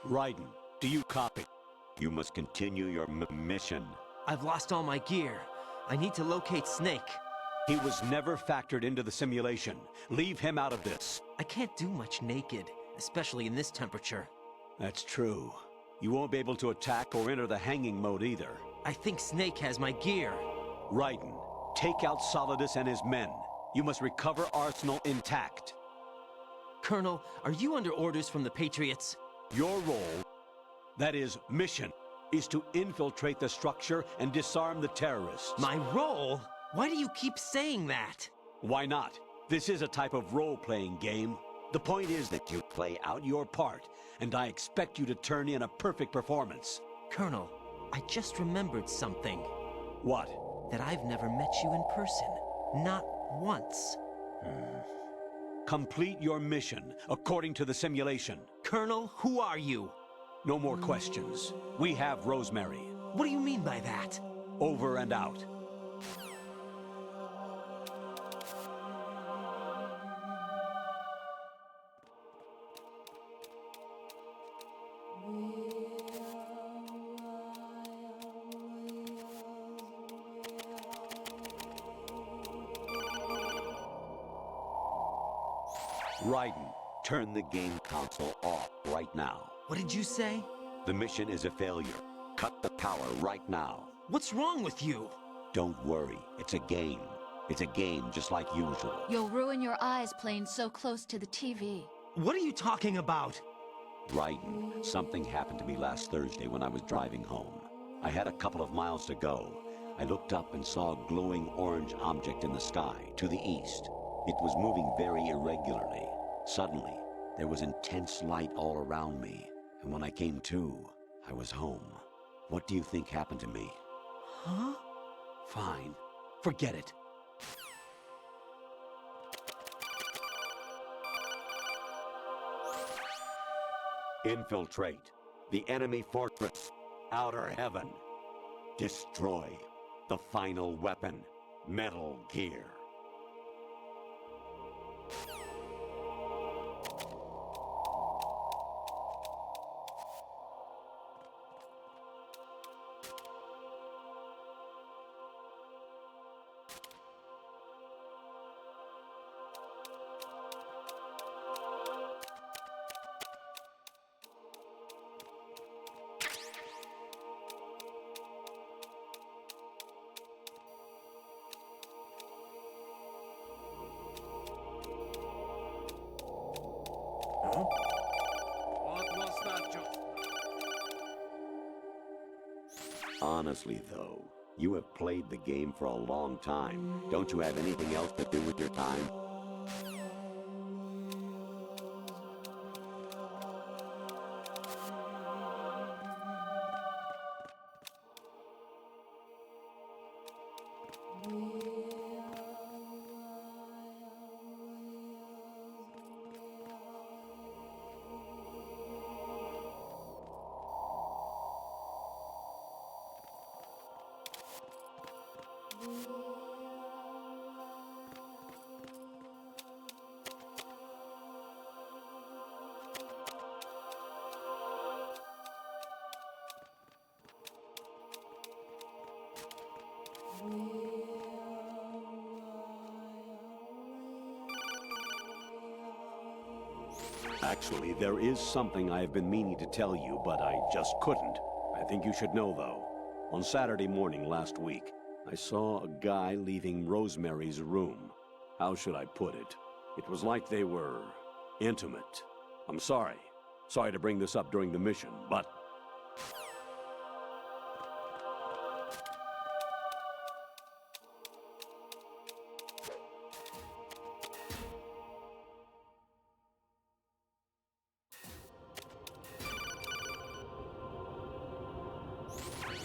Raiden, do you copy? You must continue your mission. I've lost all my gear. I need to locate Snake. He was never factored into the simulation. Leave him out of this. I can't do much naked, especially in this temperature. That's true. You won't be able to attack or enter the hanging mode either. I think Snake has my gear. Raiden, take out Solidus and his men. You must recover Arsenal intact. Colonel, are you under orders from the Patriots? Your role, that is, mission, is to infiltrate the structure and disarm the terrorists. My role? Why do you keep saying that? Why not? This is a type of role-playing game. The point is that you play out your part, and I expect you to turn in a perfect performance. Colonel, I just remembered something. What? That I've never met you in person. Not once. Complete your mission, according to the simulation. Colonel, who are you? No more questions. We have Rosemary. What do you mean by that? Over and out. Raiden, turn the game console off right now. What did you say? The mission is a failure. Cut the power right now. What's wrong with you? Don't worry, it's a game. It's a game just like usual. You'll ruin your eyes playing so close to the TV. What are you talking about? Raiden, something happened to me last Thursday when I was driving home. I had a couple of miles to go. I looked up and saw a glowing orange object in the sky, to the east. It was moving very irregularly. Suddenly, there was intense light all around me, and when I came to, I was home. What do you think happened to me? Huh? Fine. Forget it. Infiltrate the enemy fortress, Outer Heaven. Destroy the final weapon, Metal Gear. What was that just? Honestly, though, you have played the game for a long time. Don't you have anything else to do with your time? Actually, there is something I have been meaning to tell you, but I just couldn't. I think you should know, though. On Saturday morning last week, I saw a guy leaving Rosemary's room. How should I put it? It was like they were intimate. I'm sorry. Sorry to bring this up during the mission, but...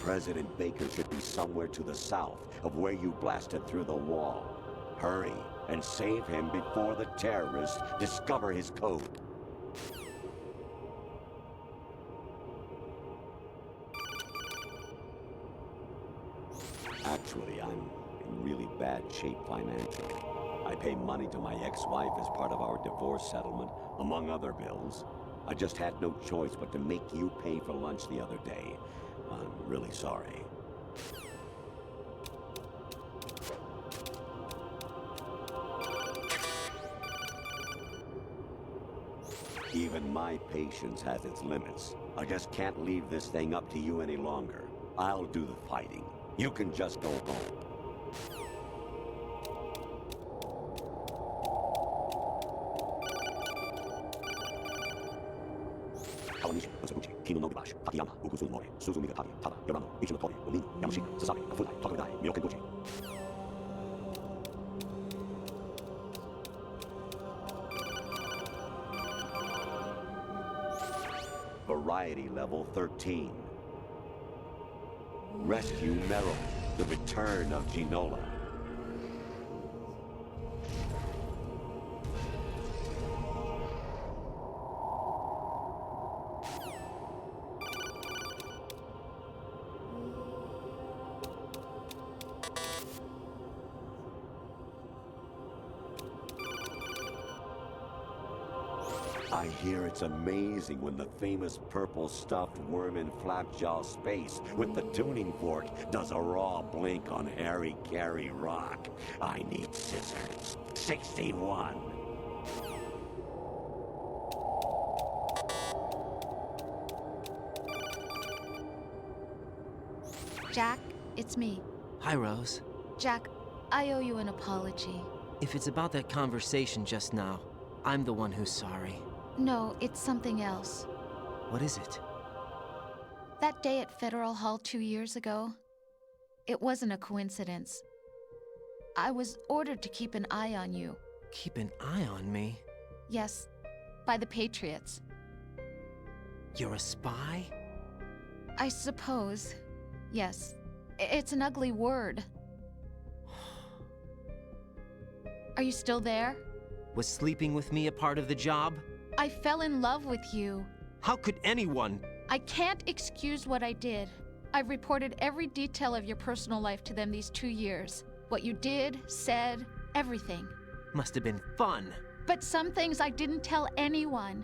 President Baker should be somewhere to the south of where you blasted through the wall. Hurry and save him before the terrorists discover his code. Actually, I'm in really bad shape financially. I pay money to my ex-wife as part of our divorce settlement, among other bills. I just had no choice but to make you pay for lunch the other day. I'm really sorry. Even my patience has its limits. I just can't leave this thing up to you any longer. I'll do the fighting. You can just go home. Kawanishi, Unsabuchi, Kino no Gibashi, Takayama, Ukusun Mori, Suzumi Gatari, Tada, Yorano, Ichinotori, Umino, Yamashika, Sasami, Afunai, Tokarodai, Myokenbuchi. Variety level 13. Rescue Meryl, the return of Ginola. I hear it's amazing when the famous purple stuffed worm in Flapjaw Space with the tuning fork does a raw blink on Harry Carey Rock. I need scissors. 61. Jack, it's me. Hi, Rose. Jack, I owe you an apology. If it's about that conversation just now, I'm the one who's sorry. No, it's something else. What is it? That day at Federal Hall 2 years ago, it wasn't a coincidence. I was ordered to keep an eye on you. Keep an eye on me? Yes, by the Patriots. You're a spy? I suppose. Yes. It's an ugly word. Are you still there? Was sleeping with me a part of the job? I fell in love with you. How could anyone? I can't excuse what I did. I've reported every detail of your personal life to them these 2 years. What you did, said, everything. Must have been fun. But some things I didn't tell anyone.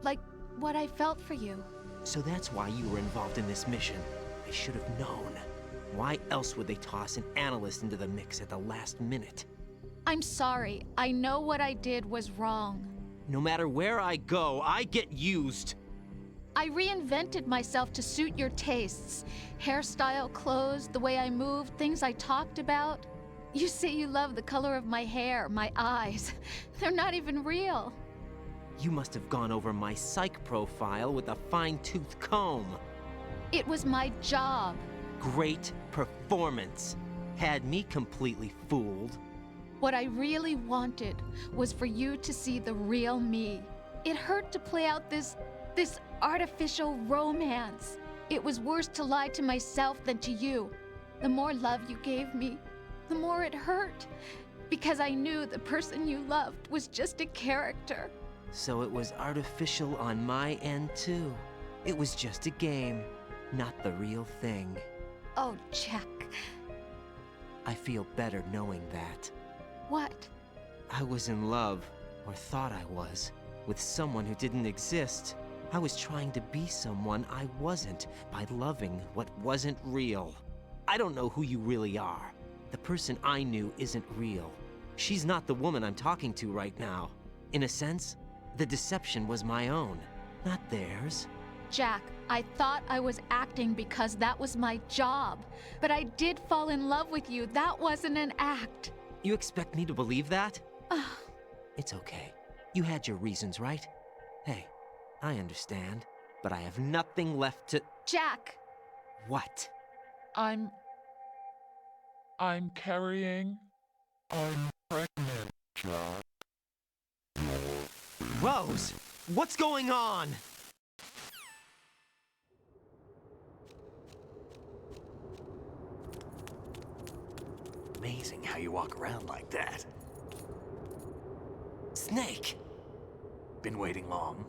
Like what I felt for you. So that's why you were involved in this mission. I should have known. Why else would they toss an analyst into the mix at the last minute? I'm sorry. I know what I did was wrong. No matter where I go, I get used. I reinvented myself to suit your tastes. Hairstyle, clothes, the way I moved, things I talked about. You say you love the color of my hair, my eyes. They're not even real. You must have gone over my psych profile with a fine-tooth comb. It was my job. Great performance. Had me completely fooled. What I really wanted was for you to see the real me. It hurt to play out this artificial romance. It was worse to lie to myself than to you. The more love you gave me, the more it hurt. Because I knew the person you loved was just a character. So it was artificial on my end too. It was just a game, not the real thing. Oh, Jack. I feel better knowing that. What? I was in love, or thought I was, with someone who didn't exist. I was trying to be someone I wasn't by loving what wasn't real. I don't know who you really are. The person I knew isn't real. She's not the woman I'm talking to right now. In a sense, the deception was my own, not theirs. Jack, I thought I was acting because that was my job. But I did fall in love with you. That wasn't an act. You expect me to believe that? It's okay. You had your reasons, right? Hey, I understand, but I have nothing left to... Jack! What? I'm carrying. I'm pregnant, Jack. Rose! What's going on? Amazing how you walk around like that. Snake! Been waiting long?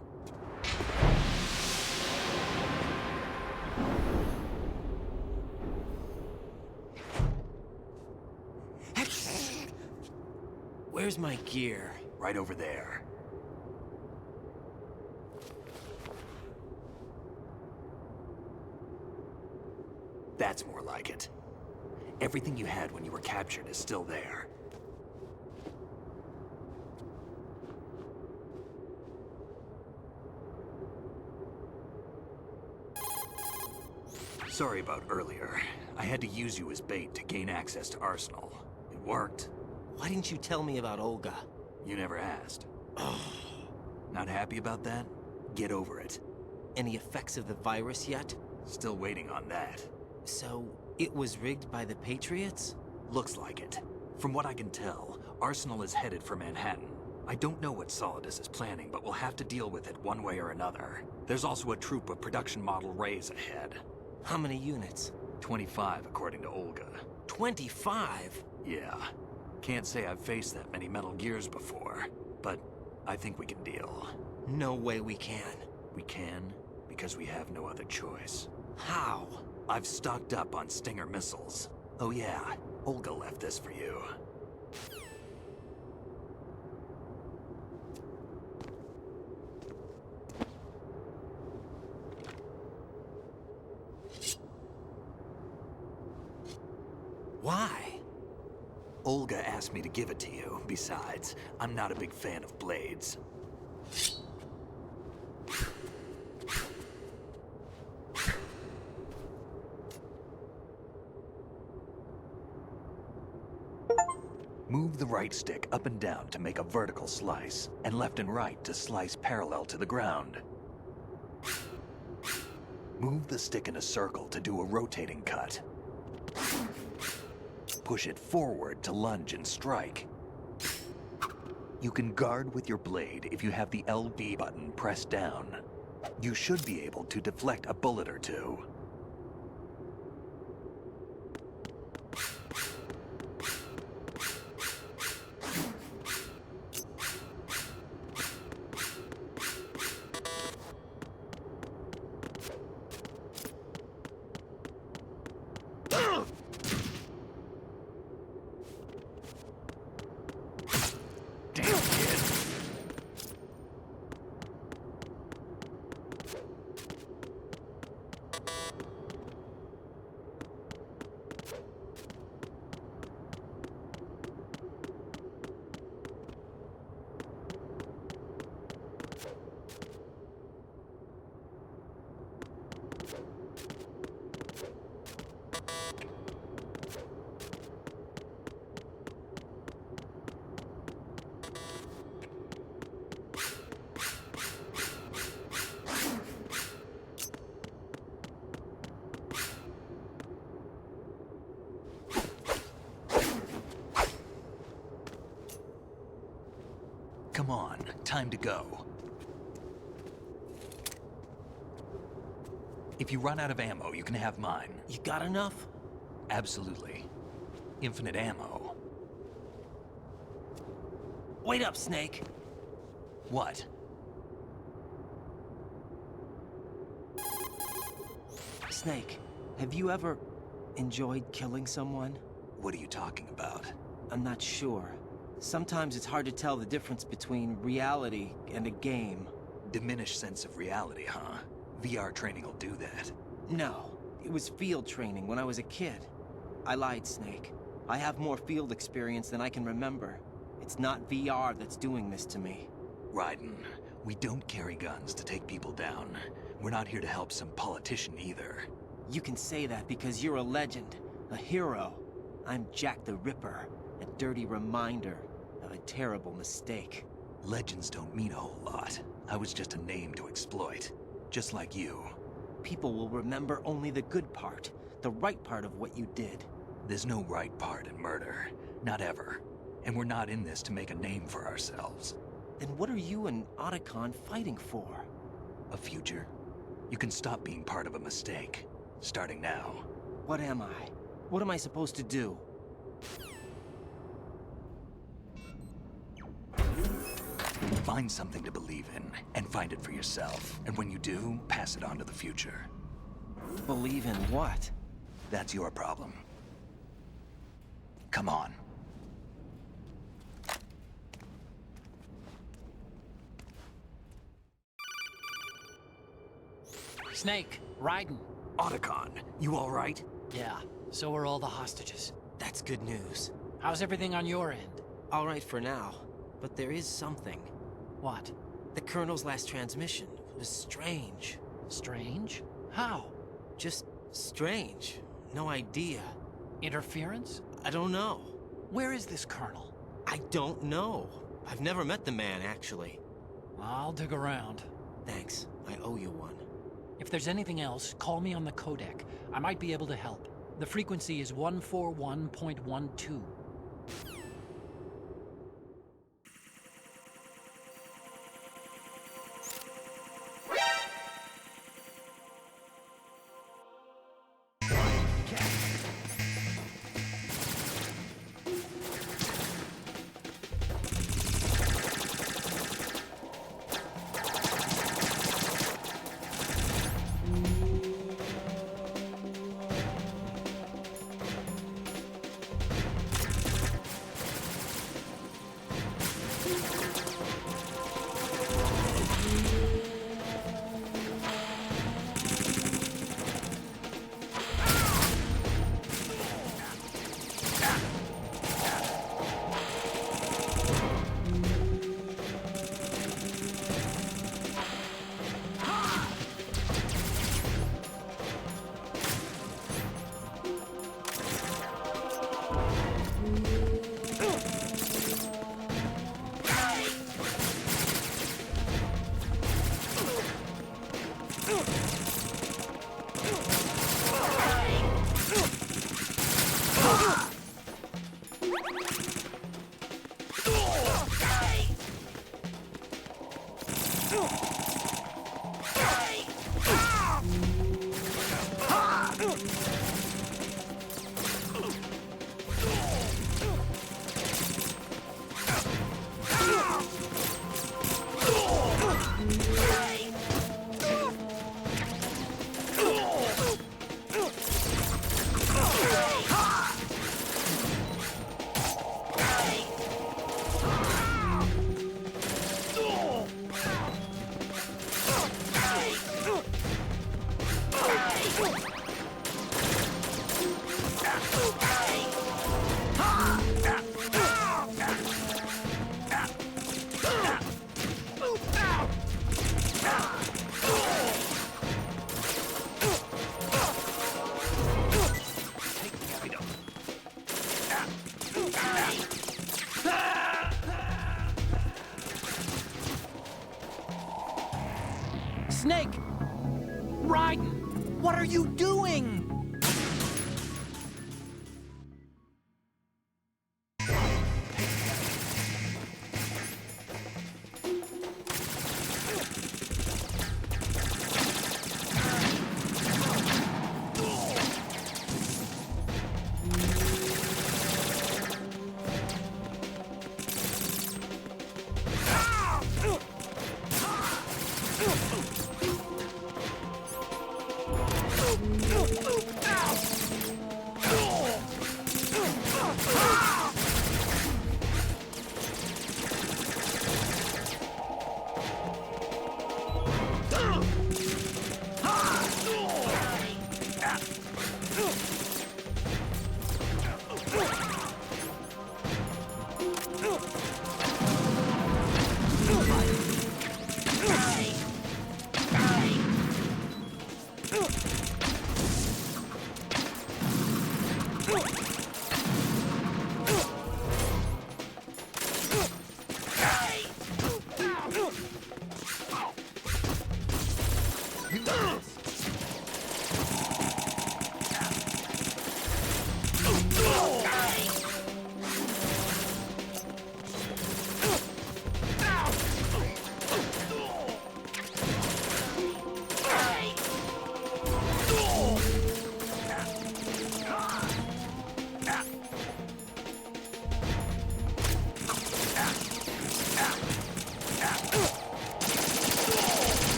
Where's my gear? Right over there. That's more like it. Everything you had when you were captured is still there. Sorry about earlier. I had to use you as bait to gain access to Arsenal. It worked. Why didn't you tell me about Olga? You never asked. Not happy about that? Get over it. Any effects of the virus yet? Still waiting on that. So, it was rigged by the Patriots? Looks like it. From what I can tell, Arsenal is headed for Manhattan. I don't know what Solidus is planning, but we'll have to deal with it one way or another. There's also a troop of production model Rays ahead. How many units? 25, according to Olga. 25? Yeah. Can't say I've faced that many Metal Gears before, but I think we can deal. No way we can. We can, because we have no other choice. How? I've stocked up on Stinger missiles. Oh yeah, Olga left this for you. Why? Olga asked me to give it to you. Besides, I'm not a big fan of blades. Move the right stick up and down to make a vertical slice, and left and right to slice parallel to the ground. Move the stick in a circle to do a rotating cut. Push it forward to lunge and strike. You can guard with your blade if you have the LB button pressed down. You should be able to deflect a bullet or two. Come on, time to go. If you run out of ammo, you can have mine. You got enough? Absolutely. Infinite ammo. Wait up, Snake. What? Snake, have you ever enjoyed killing someone? What are you talking about? I'm not sure. Sometimes it's hard to tell the difference between reality and a game. Diminished sense of reality, huh? VR training will do that. No, it was field training when I was a kid. I lied, Snake. I have more field experience than I can remember. It's not VR that's doing this to me. Raiden, we don't carry guns to take people down. We're not here to help some politician either. You can say that because you're a legend, a hero. I'm Jack the Ripper, a dirty reminder of a terrible mistake. Legends don't mean a whole lot. I was just a name to exploit. Just like you. People will remember only the good part, the right part of what you did. There's no right part in murder. Not ever. And we're not in this to make a name for ourselves. Then what are you and Otacon fighting for? A future. You can stop being part of a mistake. Starting now. What am I? What am I supposed to do? Find something to believe in, and find it for yourself. And when you do, pass it on to the future. Believe in what? That's your problem. Come on. Snake, Raiden. Otacon, you all right? Yeah, so are all the hostages. That's good news. How's everything on your end? All right for now, but there is something. What? The Colonel's last transmission was strange. Strange? How? Just strange. No idea. Interference? I don't know. Where is this Colonel? I don't know. I've never met the man, actually. I'll dig around. Thanks. I owe you one. If there's anything else, call me on the codec. I might be able to help. The frequency is 141.12. Snake! Raiden! What are you doing?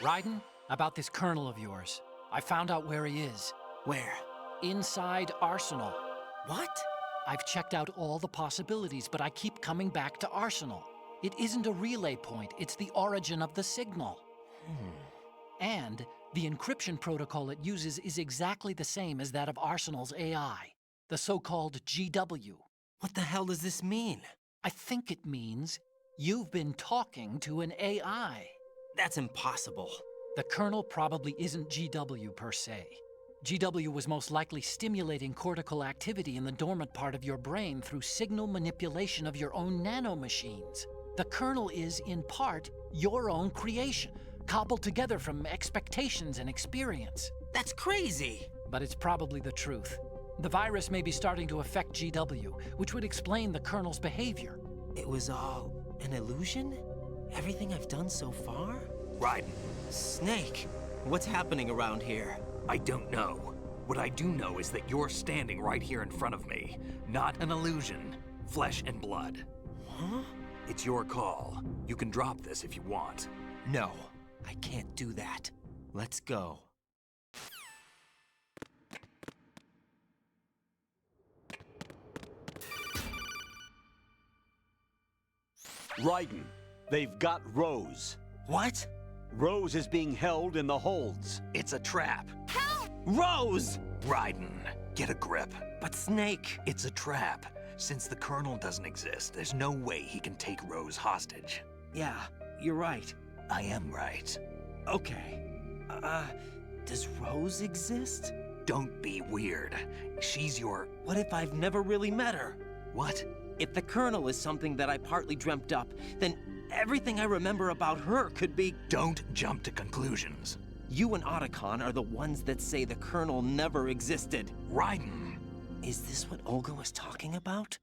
Raiden, about this colonel of yours. I found out where he is. Where? Inside Arsenal. What? I've checked out all the possibilities, but I keep coming back to Arsenal. It isn't a relay point, it's the origin of the signal. And the encryption protocol it uses is exactly the same as that of Arsenal's AI, the so-called GW. What the hell does this mean? I think it means you've been talking to an AI. That's impossible. The kernel probably isn't GW per se. GW was most likely stimulating cortical activity in the dormant part of your brain through signal manipulation of your own nanomachines. The kernel is, in part, your own creation, cobbled together from expectations and experience. That's crazy! But it's probably the truth. The virus may be starting to affect GW, which would explain the kernel's behavior. It was all an illusion? Everything I've done so far? Raiden, Snake, what's happening around here? I don't know. What I do know is that you're standing right here in front of me. Not an illusion. Flesh and blood. Huh? It's your call. You can drop this if you want. No, I can't do that. Let's go. Raiden, they've got Rose. What? Rose is being held in the holds. It's a trap. Rose! Raiden, get a grip. But Snake... It's a trap. Since the Colonel doesn't exist, there's no way he can take Rose hostage. Yeah, you're right. I am right. Okay. Does Rose exist? Don't be weird. She's your... What if I've never really met her? What? If the Colonel is something that I partly dreamt up, then everything I remember about her could be... Don't jump to conclusions. You and Otacon are the ones that say the Colonel never existed. Raiden! Is this what Olga was talking about?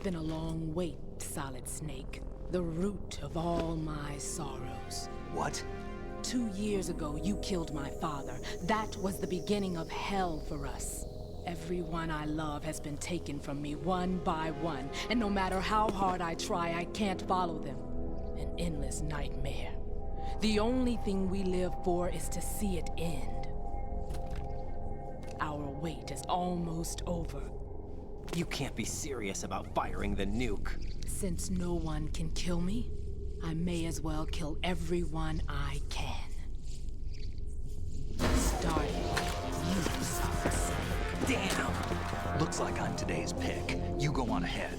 been a long wait, Solid Snake. The root of all my sorrows. What? 2 years ago, you killed my father. That was the beginning of hell for us. Everyone I love has been taken from me one by one, and no matter how hard I try, I can't follow them. An endless nightmare. The only thing we live for is to see it end. Our wait is almost over. You can't be serious about firing the nuke. Since no one can kill me, I may as well kill everyone I can. Starting with you, Solid Snake. Damn! Looks like I'm today's pick. You go on ahead.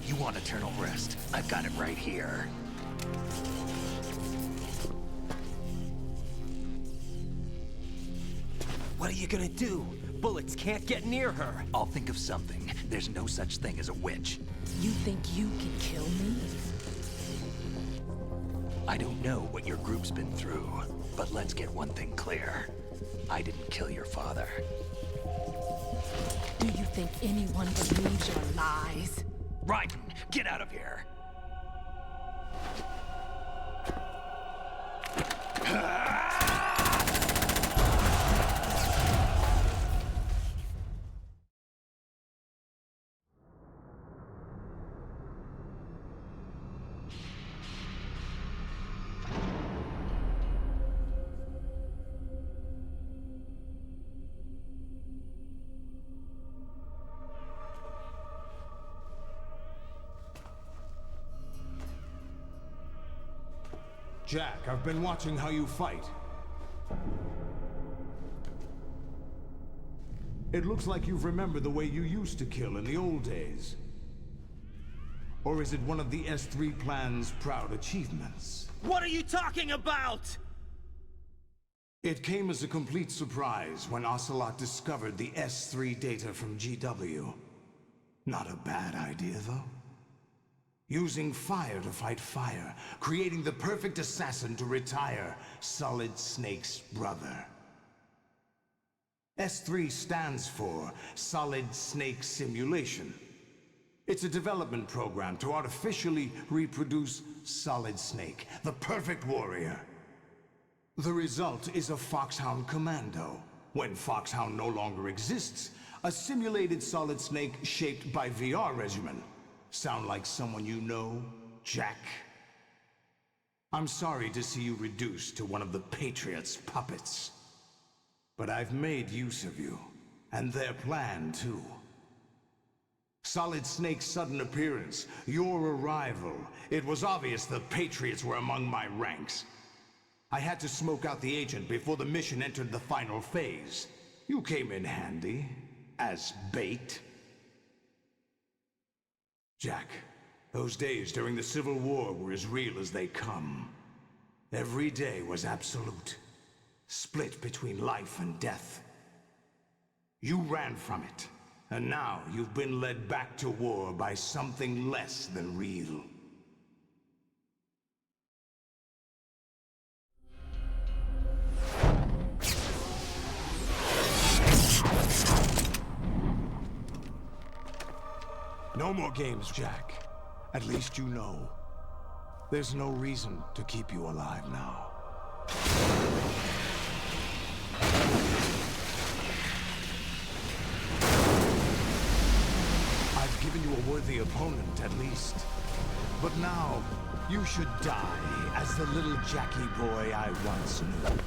You want eternal rest? I've got it right here. What are you gonna do? Bullets can't get near her. I'll think of something. There's no such thing as a witch. You think you can kill me? I don't know what your group's been through, but let's get one thing clear. I didn't kill your father. Do you think anyone believes your lies? Raiden, get out of here! Jack, I've been watching how you fight. It looks like you've remembered the way you used to kill in the old days. Or is it one of the S3 plan's proud achievements? What are you talking about? It came as a complete surprise when Ocelot discovered the S3 data from GW. Not a bad idea, though. Using fire to fight fire, creating the perfect assassin to retire Solid Snake's brother. S3 stands for Solid Snake Simulation. It's a development program to artificially reproduce Solid Snake, the perfect warrior. The result is a Foxhound Commando. When Foxhound no longer exists, a simulated Solid Snake shaped by VR regimen. Sound like someone you know, Jack? I'm sorry to see you reduced to one of the Patriots' puppets. But I've made use of you, and their plan too. Solid Snake's sudden appearance, your arrival, it was obvious the Patriots were among my ranks. I had to smoke out the agent before the mission entered the final phase. You came in handy, as bait. Jack, those days during the Civil War were as real as they come. Every day was absolute, split between life and death. You ran from it, and now you've been led back to war by something less than real. No more games, Jack. At least you know. There's no reason to keep you alive now. I've given you a worthy opponent, at least. But now, you should die as the little Jackie boy I once knew.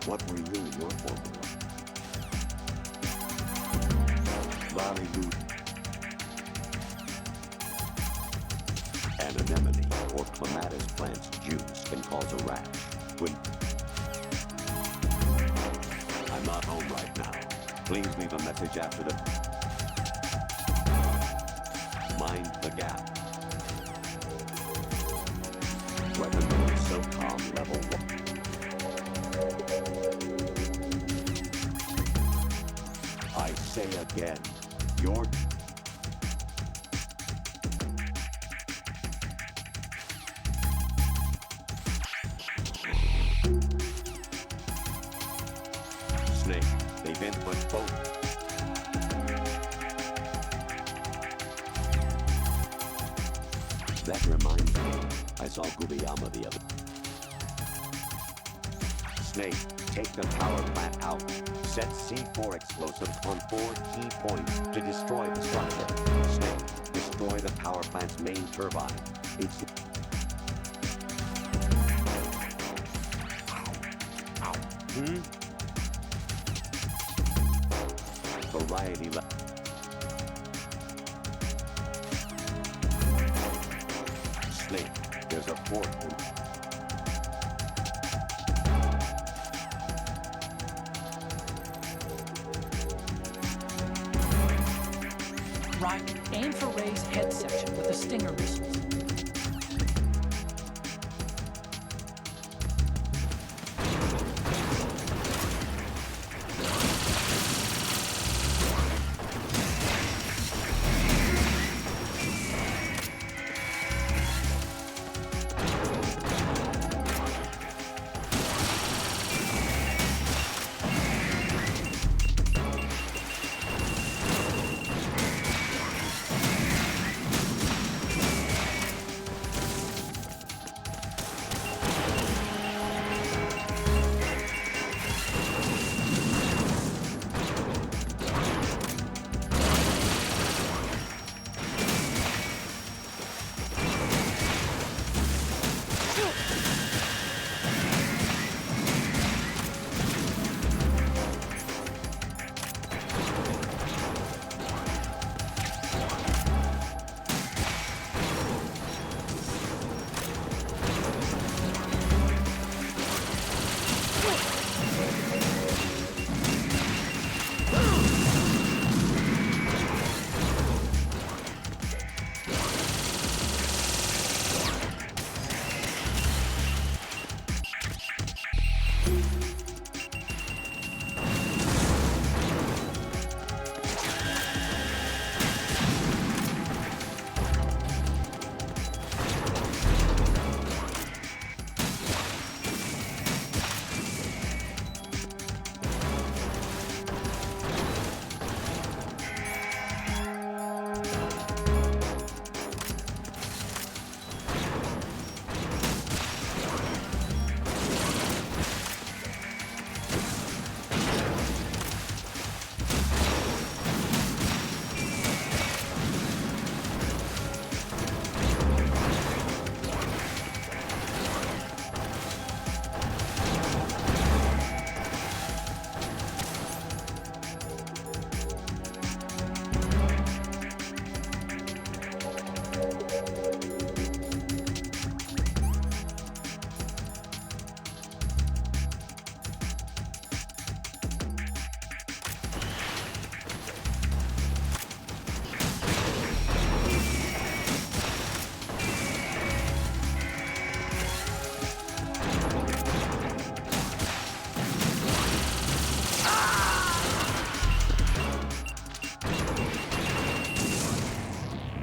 What were you in your formula? Lolly Luton. An anemone or clematis plant's juice can cause a rash. When I'm not home right now. Please leave a message after the... Mind the gap. Weapon SOCOM level 1. I say again, your... Snake, they've input both. That reminds me, I saw Gubiyama the other... Snake, take the power plant out. Set C4 explosives on 4 key points to destroy the structure. Snake, destroy the power plant's main turbine. It's... Variety left. Snake, there's a port. Right, aim for Ray's head section with the Stinger missiles.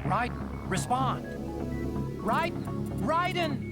Raiden, respond! Raiden! Raiden!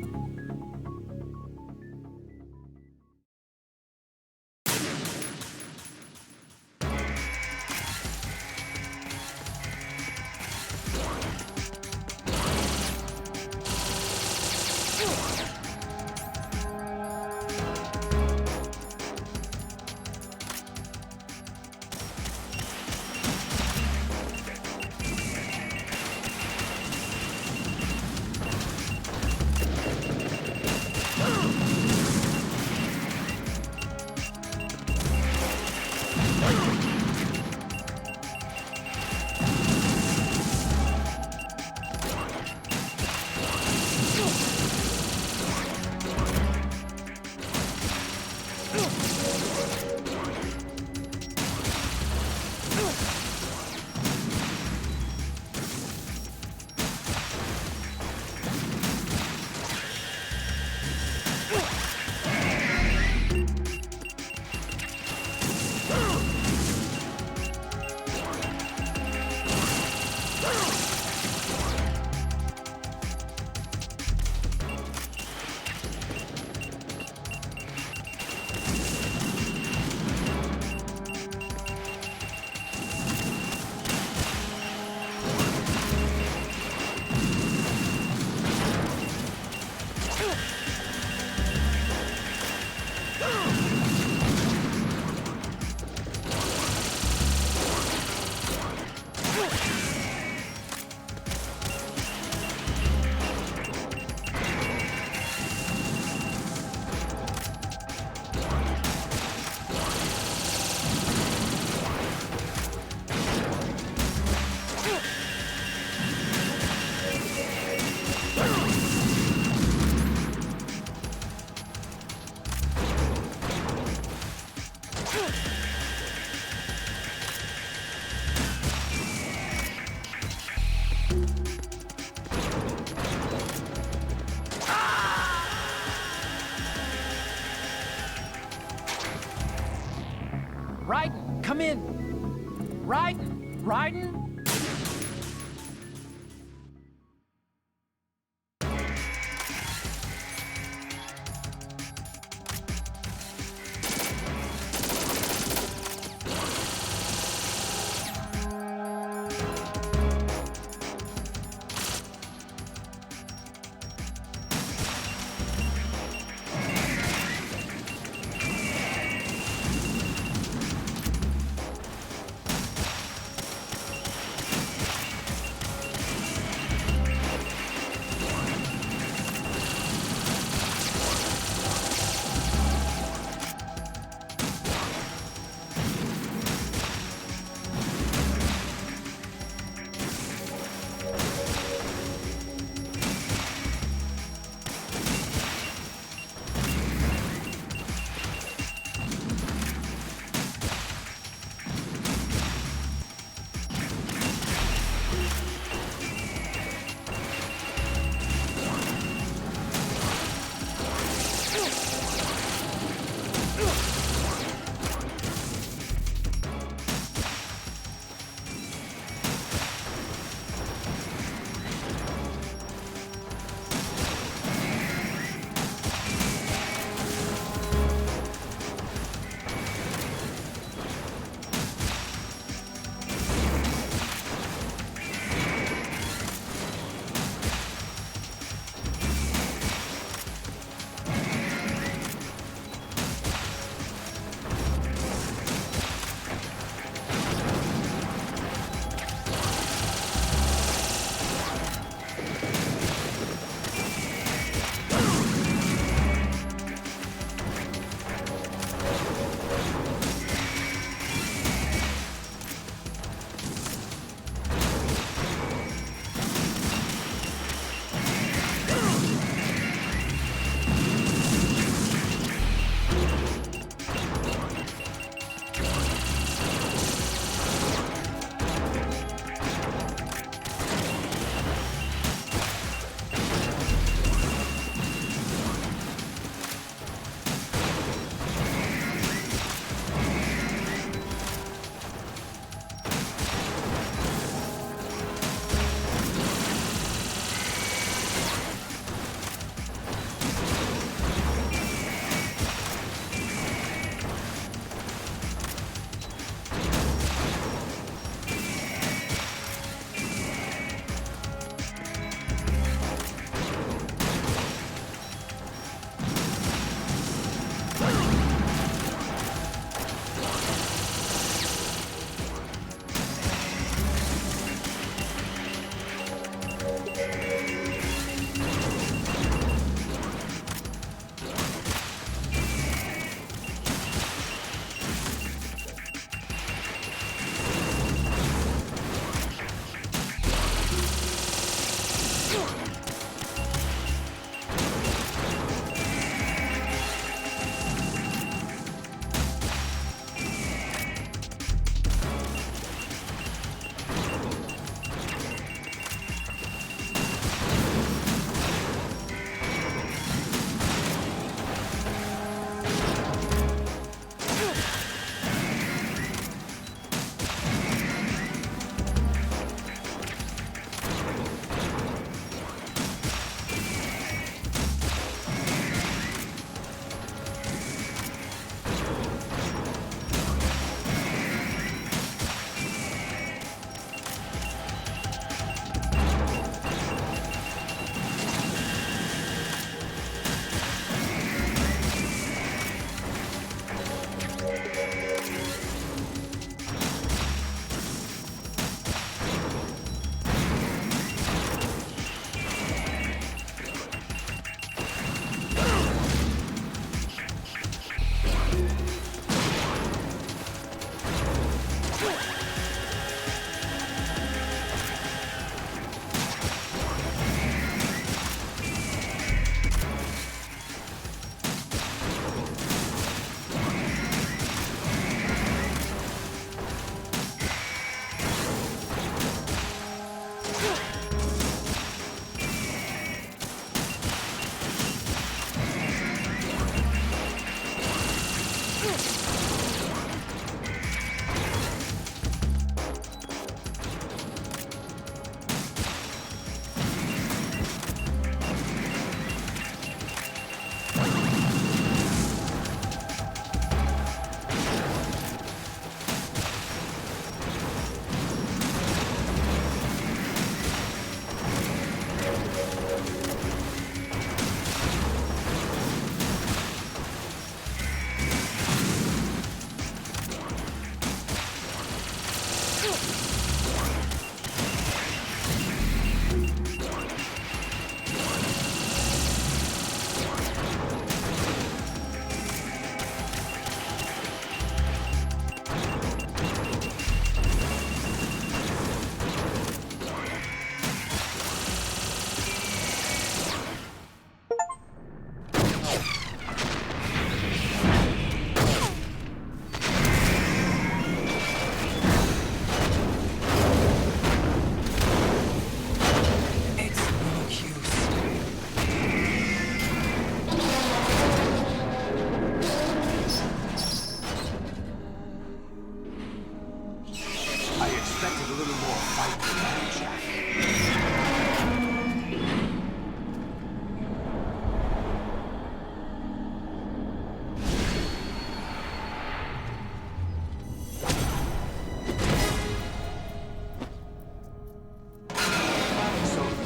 Raiden, come in! Raiden! Raiden?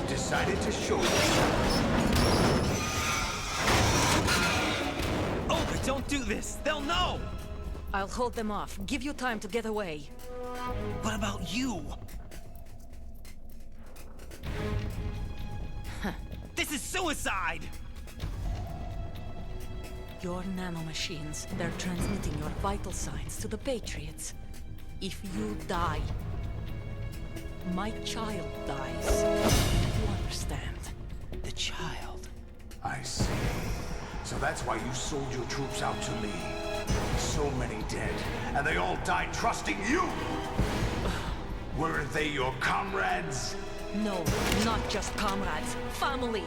Decided to show you. Olga, don't do this! They'll know! I'll hold them off. Give you time to get away. What about you? This is suicide! Your nanomachines, they're transmitting your vital signs to the Patriots. If you die, my child dies. You understand? The child. I see. So that's why you sold your troops out to me. So many dead, and they all died trusting you! Weren't they your comrades? No, not just comrades. Family.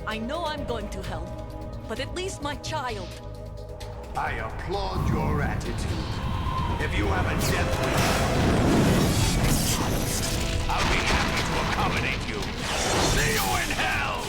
I know I'm going to hell, but at least my child. I applaud your attitude. If you have a death wish, I'll be happy to accommodate you. See you in hell!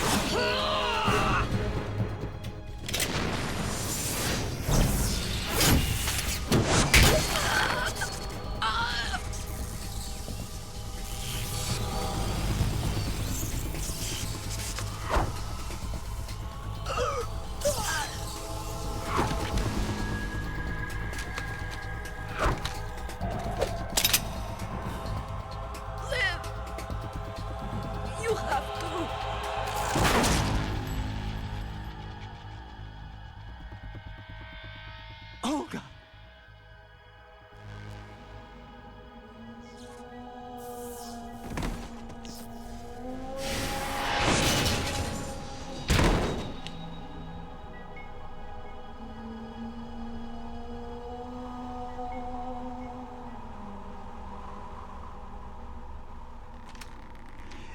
You have to. Olga!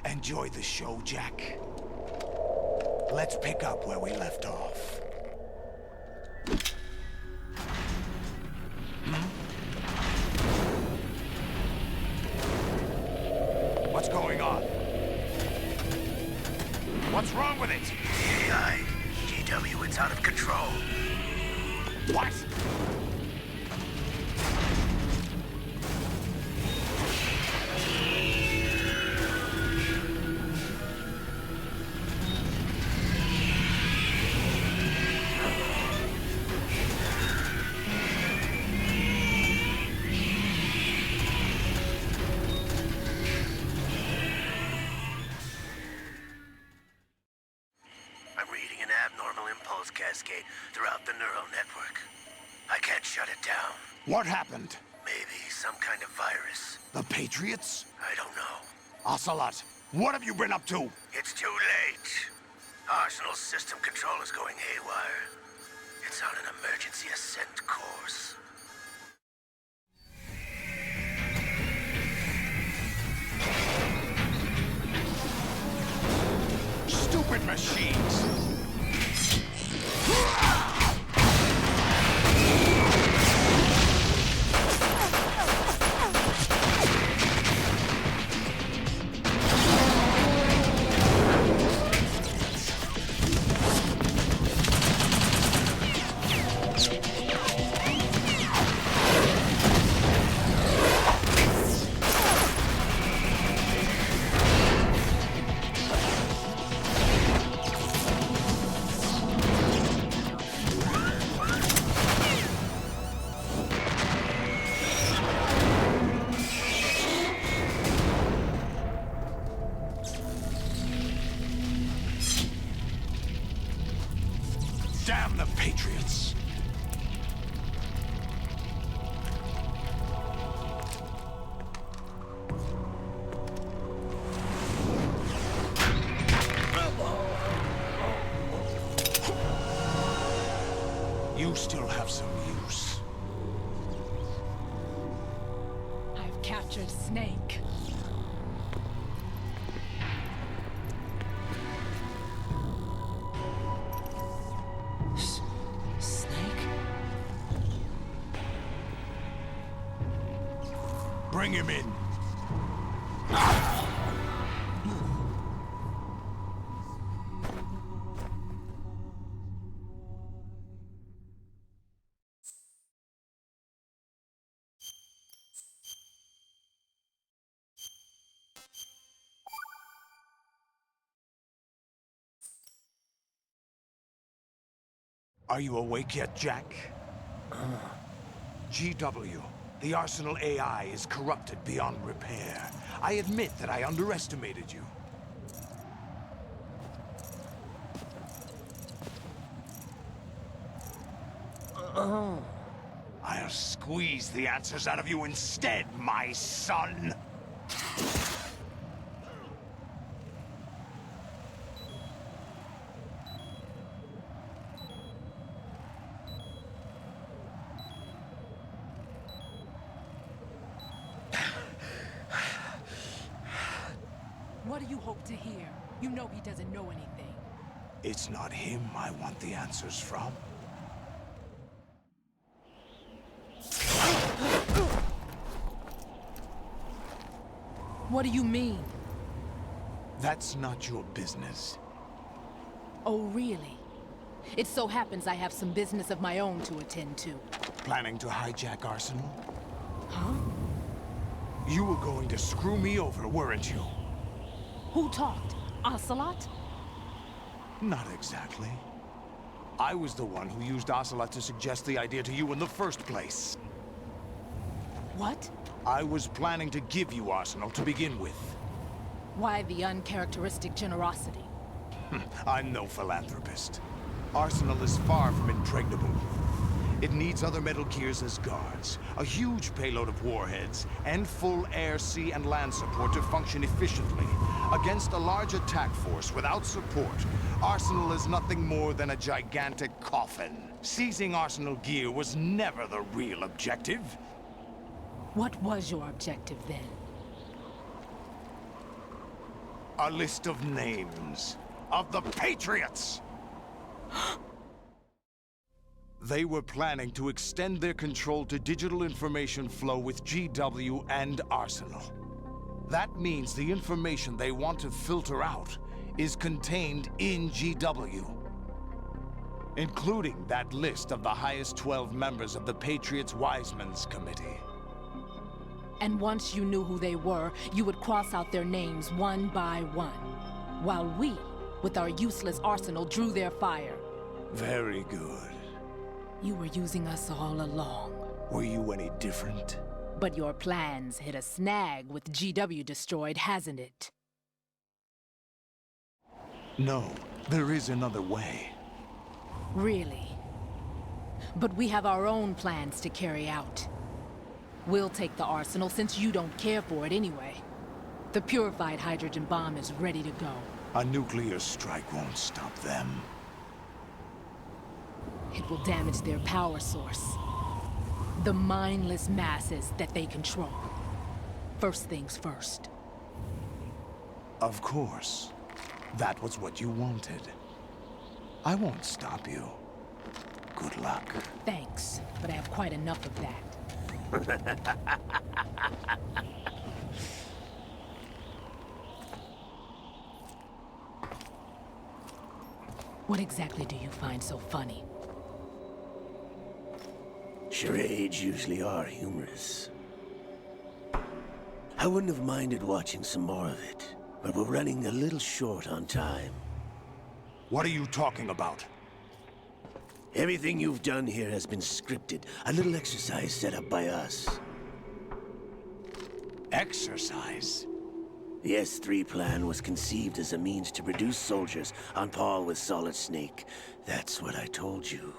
Enjoy the show, Jack. Let's pick up where we left off. What's going on? What's wrong with it? AI, GW, it's out of control. What? I'm reading an abnormal impulse cascade throughout the neural network. I can't shut it down. What happened? Maybe some kind of virus. The Patriots? I don't know. Ocelot, what have you been up to? It's too late. Arsenal's system control is going haywire. It's on an emergency ascent course. Stupid machines! Damn the Patriots! You still have some use. I've captured Snake. Snake? Bring him in. Are you awake yet, Jack? GW, the Arsenal AI is corrupted beyond repair. I admit that I underestimated you. I'll squeeze the answers out of you instead, my son! What do you hope to hear? You know he doesn't know anything. It's not him I want the answers from. What do you mean? That's not your business. Oh, really? It so happens I have some business of my own to attend to. Planning to hijack Arsenal? Huh? You were going to screw me over, weren't you? Who talked? Ocelot? Not exactly. I was the one who used Ocelot to suggest the idea to you in the first place. What? I was planning to give you Arsenal to begin with. Why the uncharacteristic generosity? I'm no philanthropist. Arsenal is far from impregnable. It needs other Metal Gears as guards, a huge payload of warheads, and full air, sea, and land support to function efficiently. Against a large attack force without support, Arsenal is nothing more than a gigantic coffin. Seizing Arsenal gear was never the real objective. What was your objective then? A list of names of the Patriots! They were planning to extend their control to digital information flow with GW and Arsenal. That means the information they want to filter out is contained in GW, including that list of the highest 12 members of the Patriots Wiseman's Committee. And once you knew who they were, you would cross out their names one by one, while we, with our useless arsenal, drew their fire. Very good. You were using us all along. Were you any different? But your plans hit a snag with GW destroyed, hasn't it? No, there is another way. Really? But we have our own plans to carry out. We'll take the arsenal since you don't care for it anyway. The purified hydrogen bomb is ready to go. A nuclear strike won't stop them. It will damage their power source. The mindless masses that they control. First things first. Of course. That was what you wanted. I won't stop you. Good luck. Thanks, but I have quite enough of that. What exactly do you find so funny? Charades usually are humorous. I wouldn't have minded watching some more of it, but we're running a little short on time. What are you talking about? Everything you've done here has been scripted. A little exercise set up by us. Exercise? The S3 plan was conceived as a means to produce soldiers on par with Solid Snake. That's what I told you.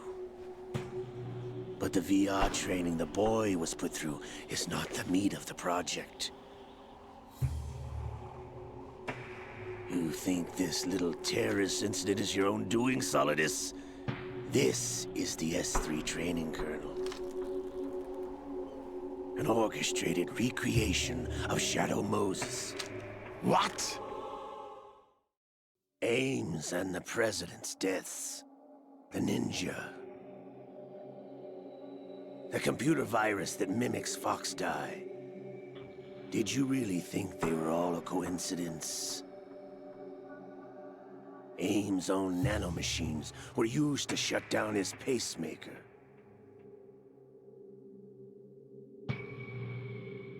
But the VR training the boy was put through is not the meat of the project. You think this little terrorist incident is your own doing, Solidus? This is the S3 training kernel. An orchestrated recreation of Shadow Moses. What? Ames and the President's deaths. The ninja. The computer virus that mimics Foxdie. Did you really think they were all a coincidence? Ames' own nanomachines were used to shut down his pacemaker.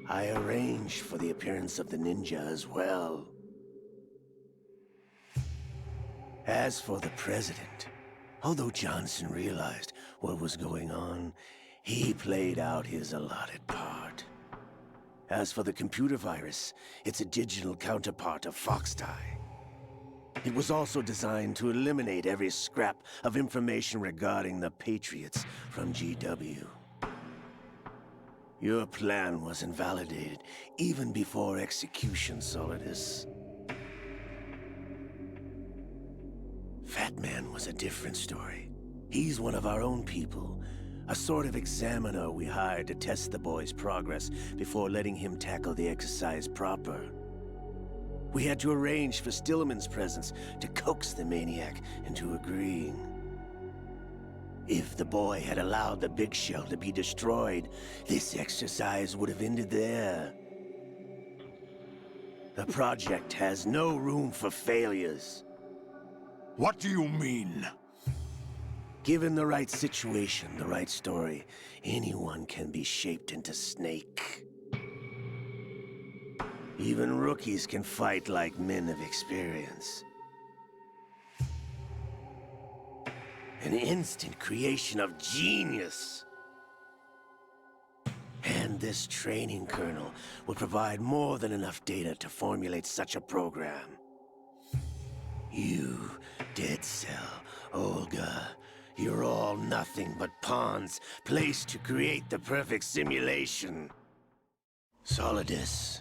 I arranged for the appearance of the ninja as well. As for the President, although Johnson realized what was going on, he played out his allotted part. As for the computer virus, it's a digital counterpart of Foxdie. It was also designed to eliminate every scrap of information regarding the Patriots from GW. Your plan was invalidated even before execution, Solidus. Fat Man was a different story. He's one of our own people, a sort of examiner we hired to test the boy's progress before letting him tackle the exercise proper. We had to arrange for Stillman's presence to coax the maniac into agreeing. If the boy had allowed the big shell to be destroyed, this exercise would have ended there. The project has no room for failures. What do you mean? Given the right situation, the right story, anyone can be shaped into Snake. Even rookies can fight like men of experience. An instant creation of genius. And this training kernel will provide more than enough data to formulate such a program. You, Dead Cell, Olga, you're all nothing but pawns placed to create the perfect simulation. Solidus,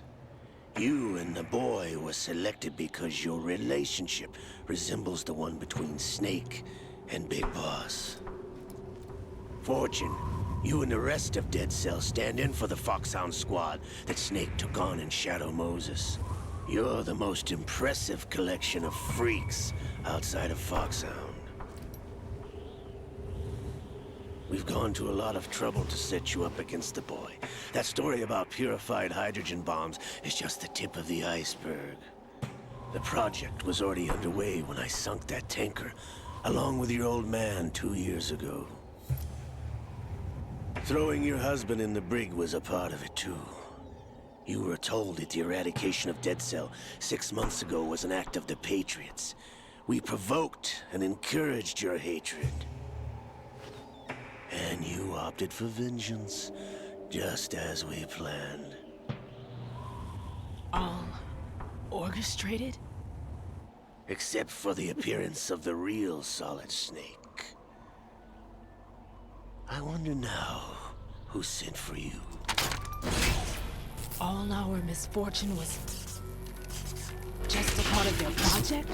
you and the boy were selected because your relationship resembles the one between Snake and Big Boss. Fortune, you and the rest of Dead Cell stand in for the Foxhound squad that Snake took on in Shadow Moses. You're the most impressive collection of freaks outside of Foxhound. We've gone to a lot of trouble to set you up against the boy. That story about purified hydrogen bombs is just the tip of the iceberg. The project was already underway when I sunk that tanker, along with your old man 2 years ago. Throwing your husband in the brig was a part of it too. You were told that the eradication of Dead Cell 6 months ago was an act of the Patriots. We provoked and encouraged your hatred. And you opted for vengeance, just as we planned. All orchestrated? Except for the appearance of the real Solid Snake. I wonder now who sent for you. All our misfortune was just a part of their project?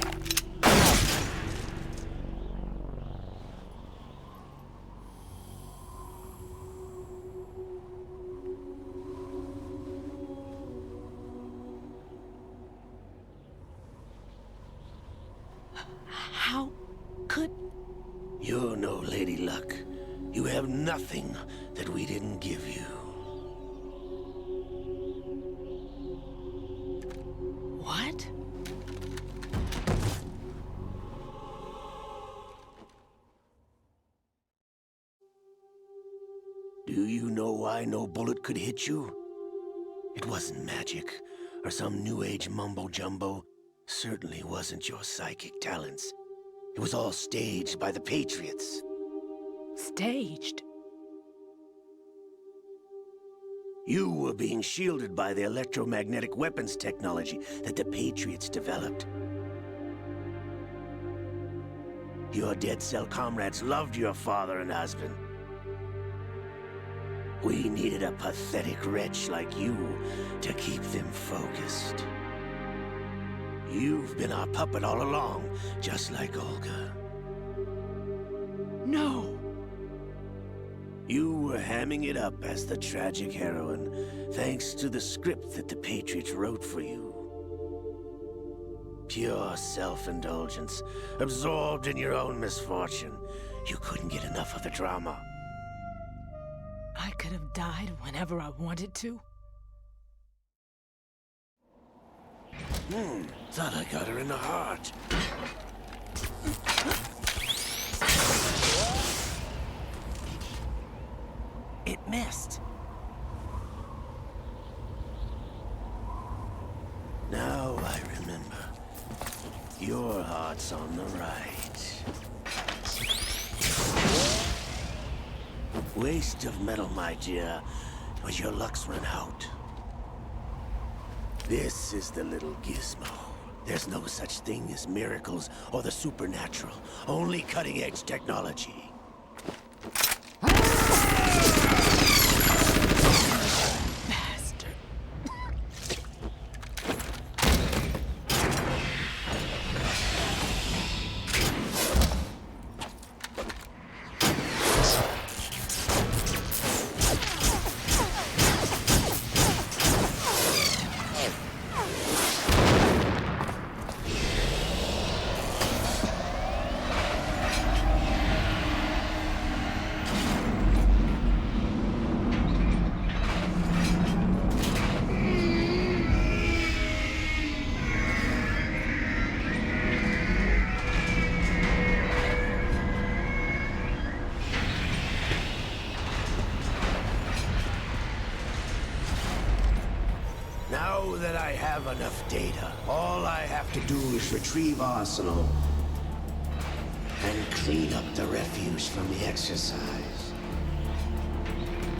How could... You're no Lady Luck. You have nothing that we didn't give you. What? Do you know why no bullet could hit you? It wasn't magic, or some new age mumbo-jumbo. Certainly wasn't your psychic talents. It was all staged by the Patriots. Staged? You were being shielded by the electromagnetic weapons technology that the Patriots developed. Your dead cell comrades loved your father and husband. We needed a pathetic wretch like you to keep them focused. You've been our puppet all along, just like Olga. No! You were hamming it up as the tragic heroine, thanks to the script that the Patriots wrote for you. Pure self-indulgence, absorbed in your own misfortune. You couldn't get enough of the drama. I could have died whenever I wanted to. Thought I got her in the heart. It missed. Now I remember. Your heart's on the right. Waste of metal, my dear, but your luck's run out. This is the little gizmo. There's no such thing as miracles or the supernatural, only cutting-edge technology. Bastard. Now that I have enough data, all I have to do is retrieve Arsenal and clean up the refuse from the exercise.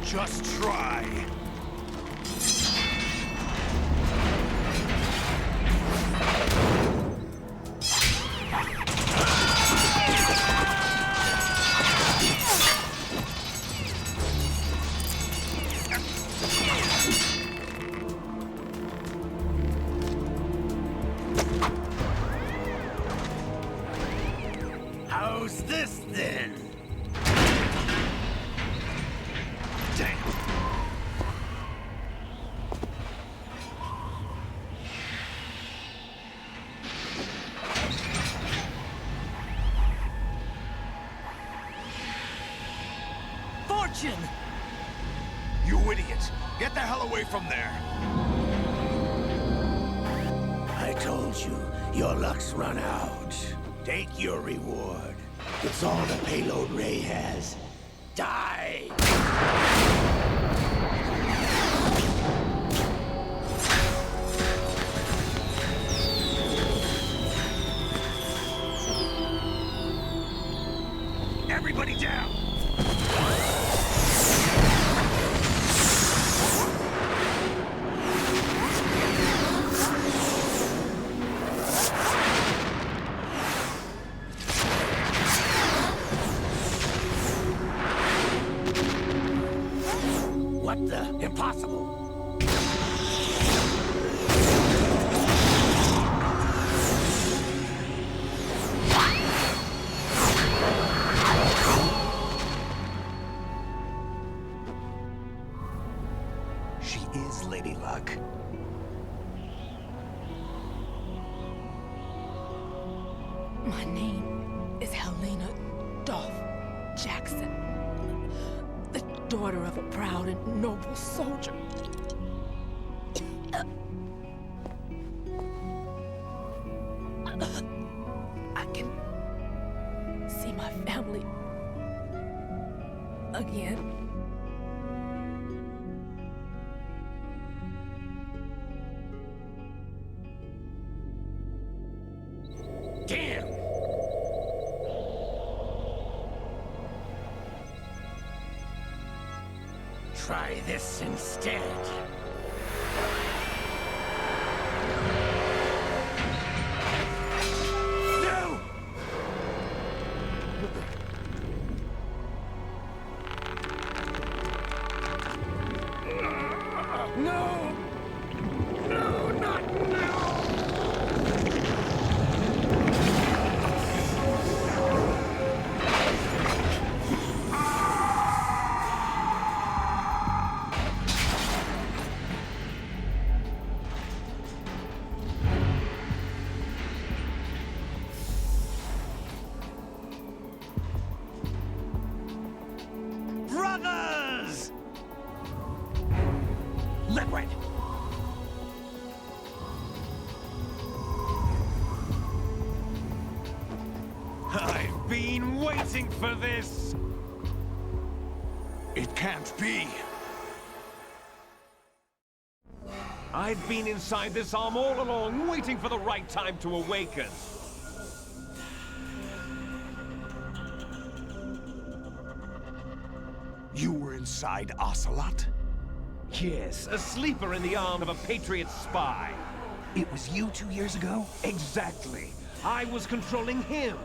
Just try. How's this then? Damn. Fortune! You idiot! Get the hell away from there! I told you, your luck's run out. Take your reward. It's all the payload Ray has. Die! Everybody down! What the? Impossible! She is Lady Luck. My name is Helena Dolph Jackson, the daughter of a proud and noble soldier. I can see my family again. Damn! try this instead. No! No! No, not now! Brothers! Liquid! I've been waiting for this! It can't be. I've been inside this arm all along, waiting for the right time to awaken. You were inside Ocelot? Yes, a sleeper in the arm of a Patriot spy. It was you 2 years ago? Exactly. I was controlling him.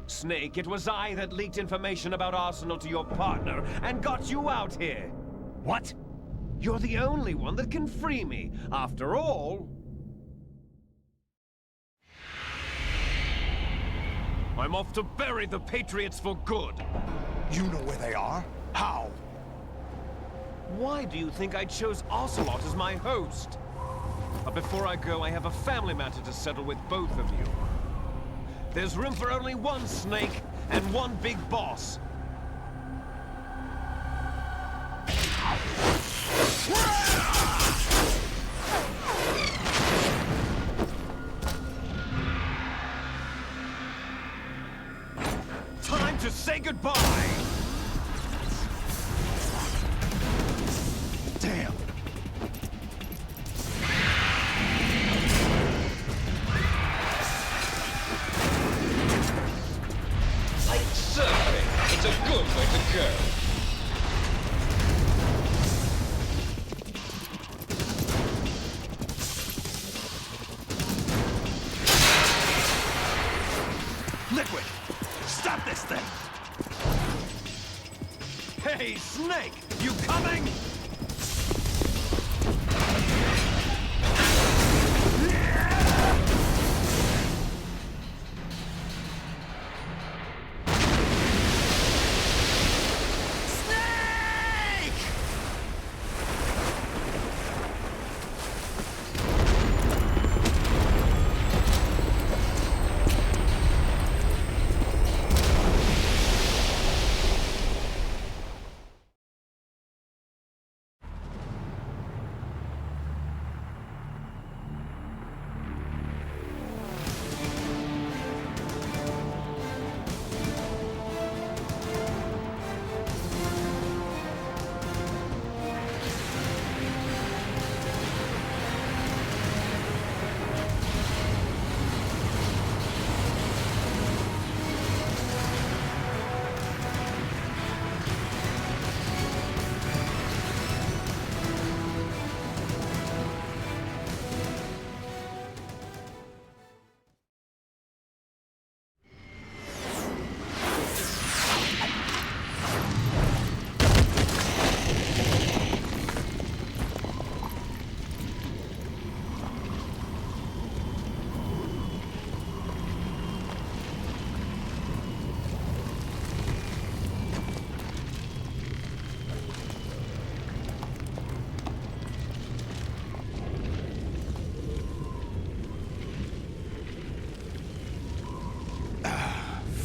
Snake, it was I that leaked information about Arsenal to your partner and got you out here. What? You're the only one that can free me. After all... I'm off to bury the Patriots for good. You know where they are? How? Why do you think I chose Ocelot as my host? But before I go, I have a family matter to settle with both of you. There's room for only one Snake and one big boss. Time to say goodbye! Damn. Like surfing, it's a good way to go. Liquid! Stop this thing! Hey, Snake! You coming?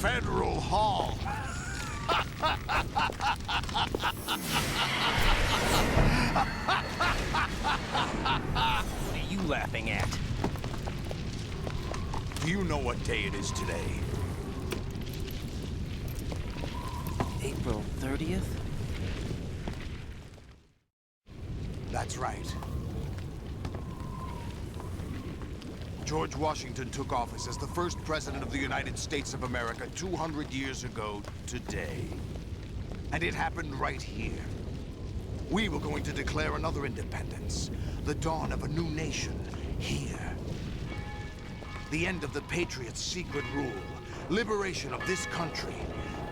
Federal Hall. What are you laughing at? Do you know what day it is today? April 30th? That's right. George Washington took office as the first president of the United States of America 200 years ago today. And it happened right here. We were going to declare another independence, the dawn of a new nation, here. The end of the Patriots' secret rule, liberation of this country.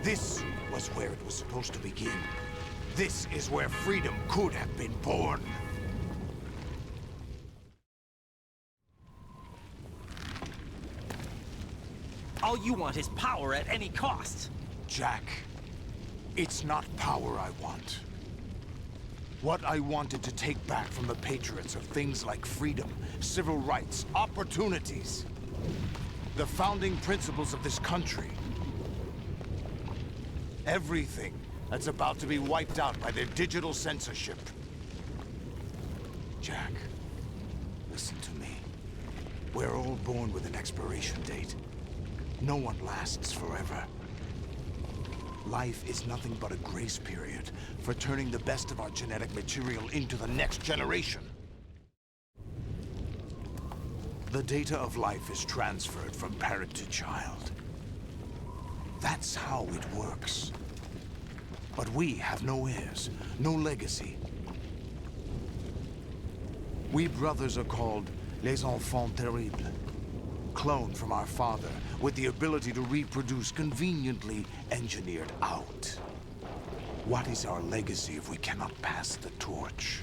This was where it was supposed to begin. This is where freedom could have been born. All you want is power at any cost. Jack, it's not power I want. What I wanted to take back from the Patriots are things like freedom, civil rights, opportunities. The founding principles of this country. Everything that's about to be wiped out by their digital censorship. Jack, listen to me. We're all born with an expiration date. No one lasts forever. Life is nothing but a grace period for turning the best of our genetic material into the next generation. The data of life is transferred from parent to child. That's how it works. But we have no heirs, no legacy. We brothers are called les enfants terribles. Cloned from our father, with the ability to reproduce conveniently engineered out. What is our legacy if we cannot pass the torch?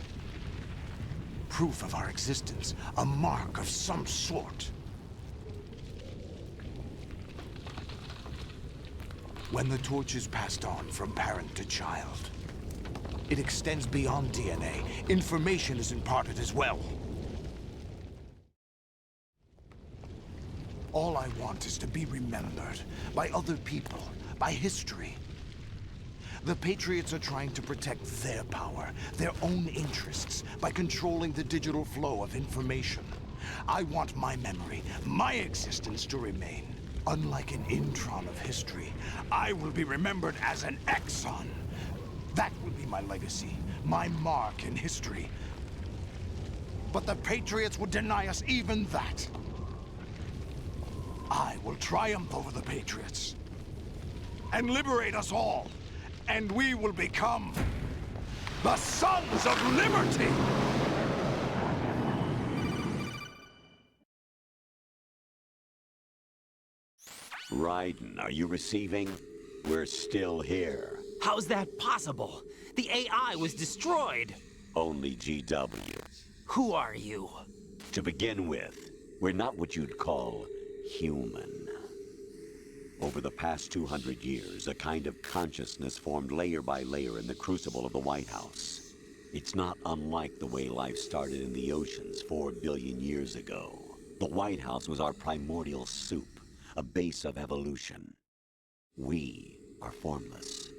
Proof of our existence, a mark of some sort. When the torch is passed on from parent to child, it extends beyond DNA. Information is imparted as well. All I want is to be remembered by other people, by history. The Patriots are trying to protect their power, their own interests, by controlling the digital flow of information. I want my memory, my existence to remain. Unlike an intron of history, I will be remembered as an exon. That will be my legacy, my mark in history. But the Patriots would deny us even that. I will triumph over the Patriots and liberate us all, and we will become the Sons of Liberty! Raiden, are you receiving? We're still here. How's that possible? The AI was destroyed. Only GW. Who are you? To begin with, we're not what you'd call human. Over the past 200 years, a kind of consciousness formed layer by layer in the crucible of the White House. It's not unlike the way life started in the oceans 4 billion years ago. The White House was our primordial soup, a base of evolution. We are formless.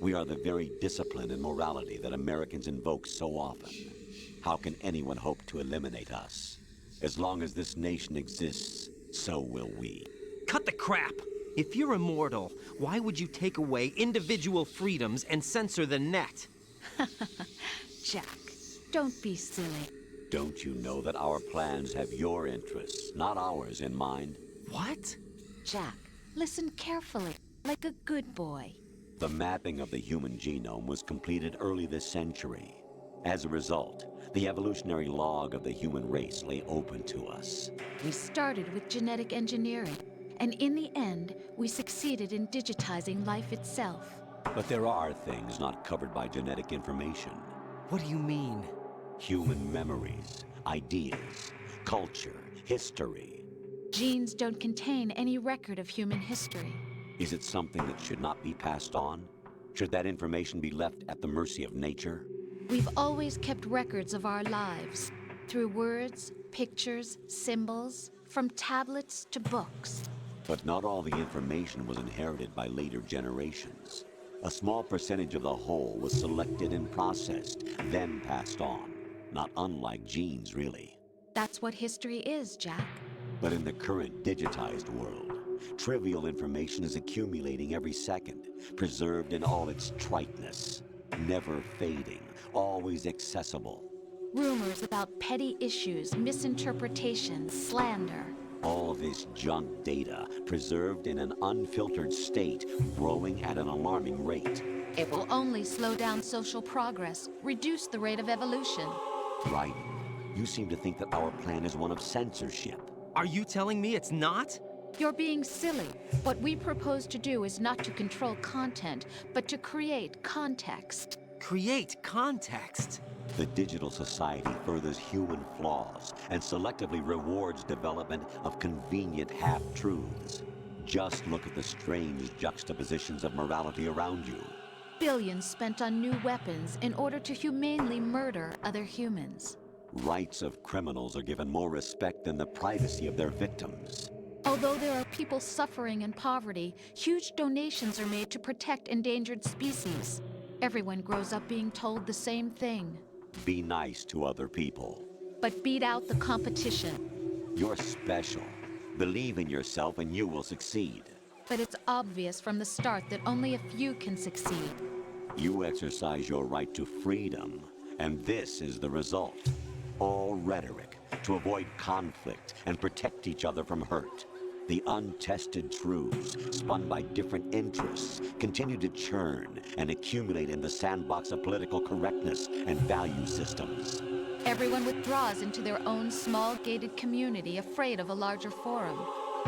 We are the very discipline and morality that Americans invoke so often. How can anyone hope to eliminate us? As long as this nation exists, so will we. Cut the crap! If you're immortal, why would you take away individual freedoms and censor the net? Jack, don't be silly. Don't you know that our plans have your interests, not ours, in mind? What? Jack, listen carefully, like a good boy. The mapping of the human genome was completed early this century. As a result, the evolutionary log of the human race lay open to us. We started with genetic engineering, and in the end, we succeeded in digitizing life itself. But there are things not covered by genetic information. What do you mean? Human memories, ideas, culture, history. Genes don't contain any record of human history. Is it something that should not be passed on? Should that information be left at the mercy of nature? We've always kept records of our lives, through words, pictures, symbols, from tablets to books. But not all the information was inherited by later generations. A small percentage of the whole was selected and processed, then passed on. Not unlike genes, really. That's what history is, Jack. But in the current digitized world, trivial information is accumulating every second, preserved in all its triteness, never fading, always accessible. Rumors about petty issues, misinterpretations, slander. All this junk data, preserved in an unfiltered state, growing at an alarming rate. It will only slow down social progress, reduce the rate of evolution. Right. You seem to think that our plan is one of censorship. Are you telling me it's not? You're being silly. What we propose to do is not to control content, but to create context. Create context? The digital society furthers human flaws and selectively rewards development of convenient half-truths. Just look at the strange juxtapositions of morality around you. Billions spent on new weapons in order to humanely murder other humans. Rights of criminals are given more respect than the privacy of their victims. Although there are people suffering in poverty, huge donations are made to protect endangered species. Everyone grows up being told the same thing. Be nice to other people. But beat out the competition. You're special. Believe in yourself and you will succeed. But it's obvious from the start that only a few can succeed. You exercise your right to freedom, and this is the result. All rhetoric to avoid conflict and protect each other from hurt. The untested truths, spun by different interests, continue to churn and accumulate in the sandbox of political correctness and value systems. Everyone withdraws into their own small gated community, afraid of a larger forum.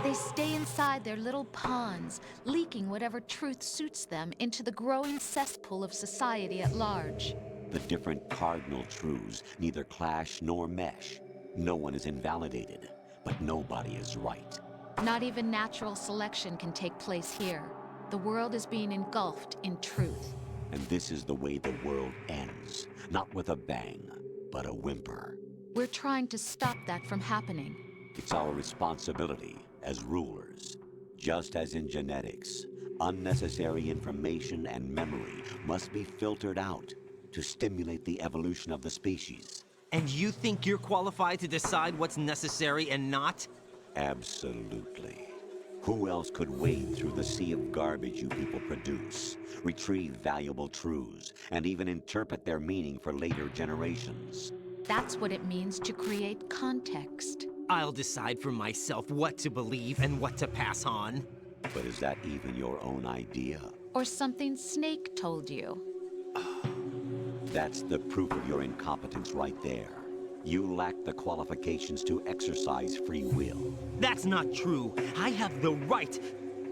They stay inside their little ponds, leaking whatever truth suits them into the growing cesspool of society at large. The different cardinal truths neither clash nor mesh. No one is invalidated, but nobody is right. Not even natural selection can take place here. The world is being engulfed in truth. And this is the way the world ends. Not with a bang, but a whimper. We're trying to stop that from happening. It's our responsibility as rulers. Just as in genetics, unnecessary information and memory must be filtered out to stimulate the evolution of the species. And you think you're qualified to decide what's necessary and not? Absolutely. Who else could wade through the sea of garbage you people produce, retrieve valuable truths, and even interpret their meaning for later generations? That's what it means to create context. I'll decide for myself what to believe and what to pass on. But is that even your own idea? Or something Snake told you? That's the proof of your incompetence right there. You lack the qualifications to exercise free will. That's not true. I have the right.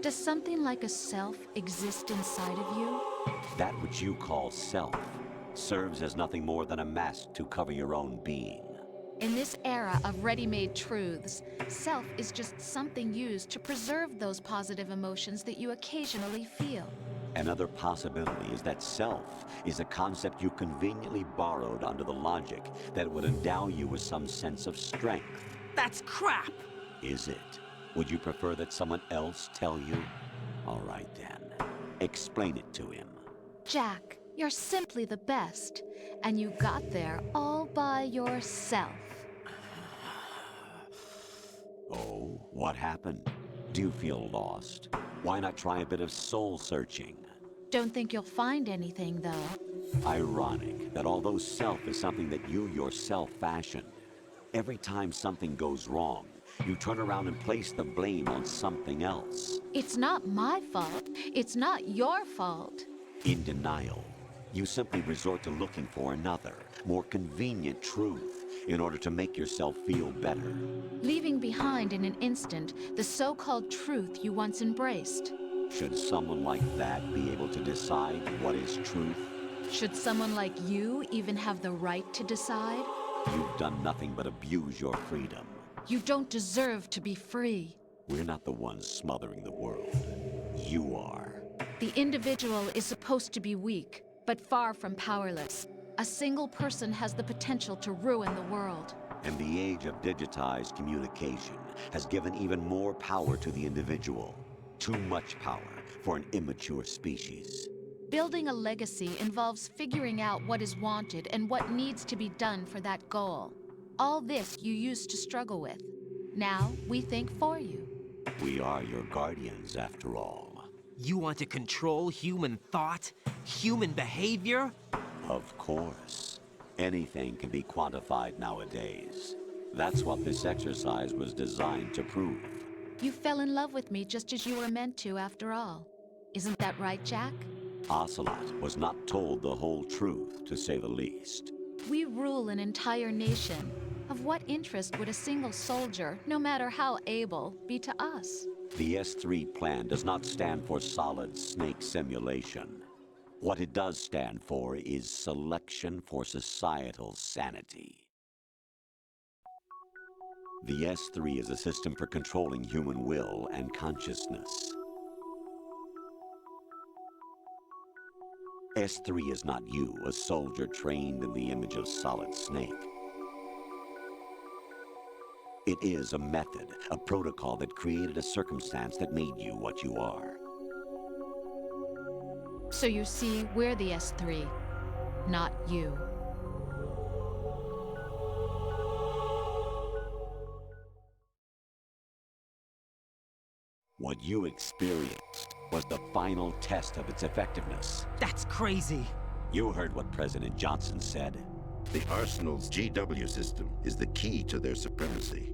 Does something like a self exist inside of you? That which you call self serves as nothing more than a mask to cover your own being. In this era of ready-made truths, self is just something used to preserve those positive emotions that you occasionally feel. Another possibility is that self is a concept you conveniently borrowed under the logic that would endow you with some sense of strength. That's crap! Is it? Would you prefer that someone else tell you? All right then. Explain it to him. Jack, you're simply the best. And you got there all by yourself. Oh, what happened? Do you feel lost? Why not try a bit of soul-searching? Don't think you'll find anything, though. Ironic that although self is something that you yourself fashioned, every time something goes wrong, you turn around and place the blame on something else. It's not my fault. It's not your fault. In denial, you simply resort to looking for another, more convenient truth in order to make yourself feel better. Leaving behind in an instant the so-called truth you once embraced. Should someone like that be able to decide what is truth? Should someone like you even have the right to decide? You've done nothing but abuse your freedom. You don't deserve to be free. We're not the ones smothering the world. You are. The individual is supposed to be weak, but far from powerless. A single person has the potential to ruin the world. And the age of digitized communication has given even more power to the individual. Too much power for an immature species. Building a legacy involves figuring out what is wanted and what needs to be done for that goal. All this you used to struggle with. Now we think for you. We are your guardians, after all. You want to control human thought? Human behavior? Of course. Anything can be quantified nowadays. That's what this exercise was designed to prove. You fell in love with me just as you were meant to, after all. Isn't that right, Jack? Ocelot was not told the whole truth, to say the least. We rule an entire nation. Of what interest would a single soldier, no matter how able, be to us? The S3 plan does not stand for Solid Snake Simulation. What it does stand for is Selection for Societal Sanity. The S3 is a system for controlling human will and consciousness. S3 is not you, a soldier trained in the image of Solid Snake. It is a method, a protocol that created a circumstance that made you what you are. So you see, we're the S3, not you. What you experienced was the final test of its effectiveness. That's crazy. You heard what President Johnson said. The Arsenal's GW system is the key to their supremacy.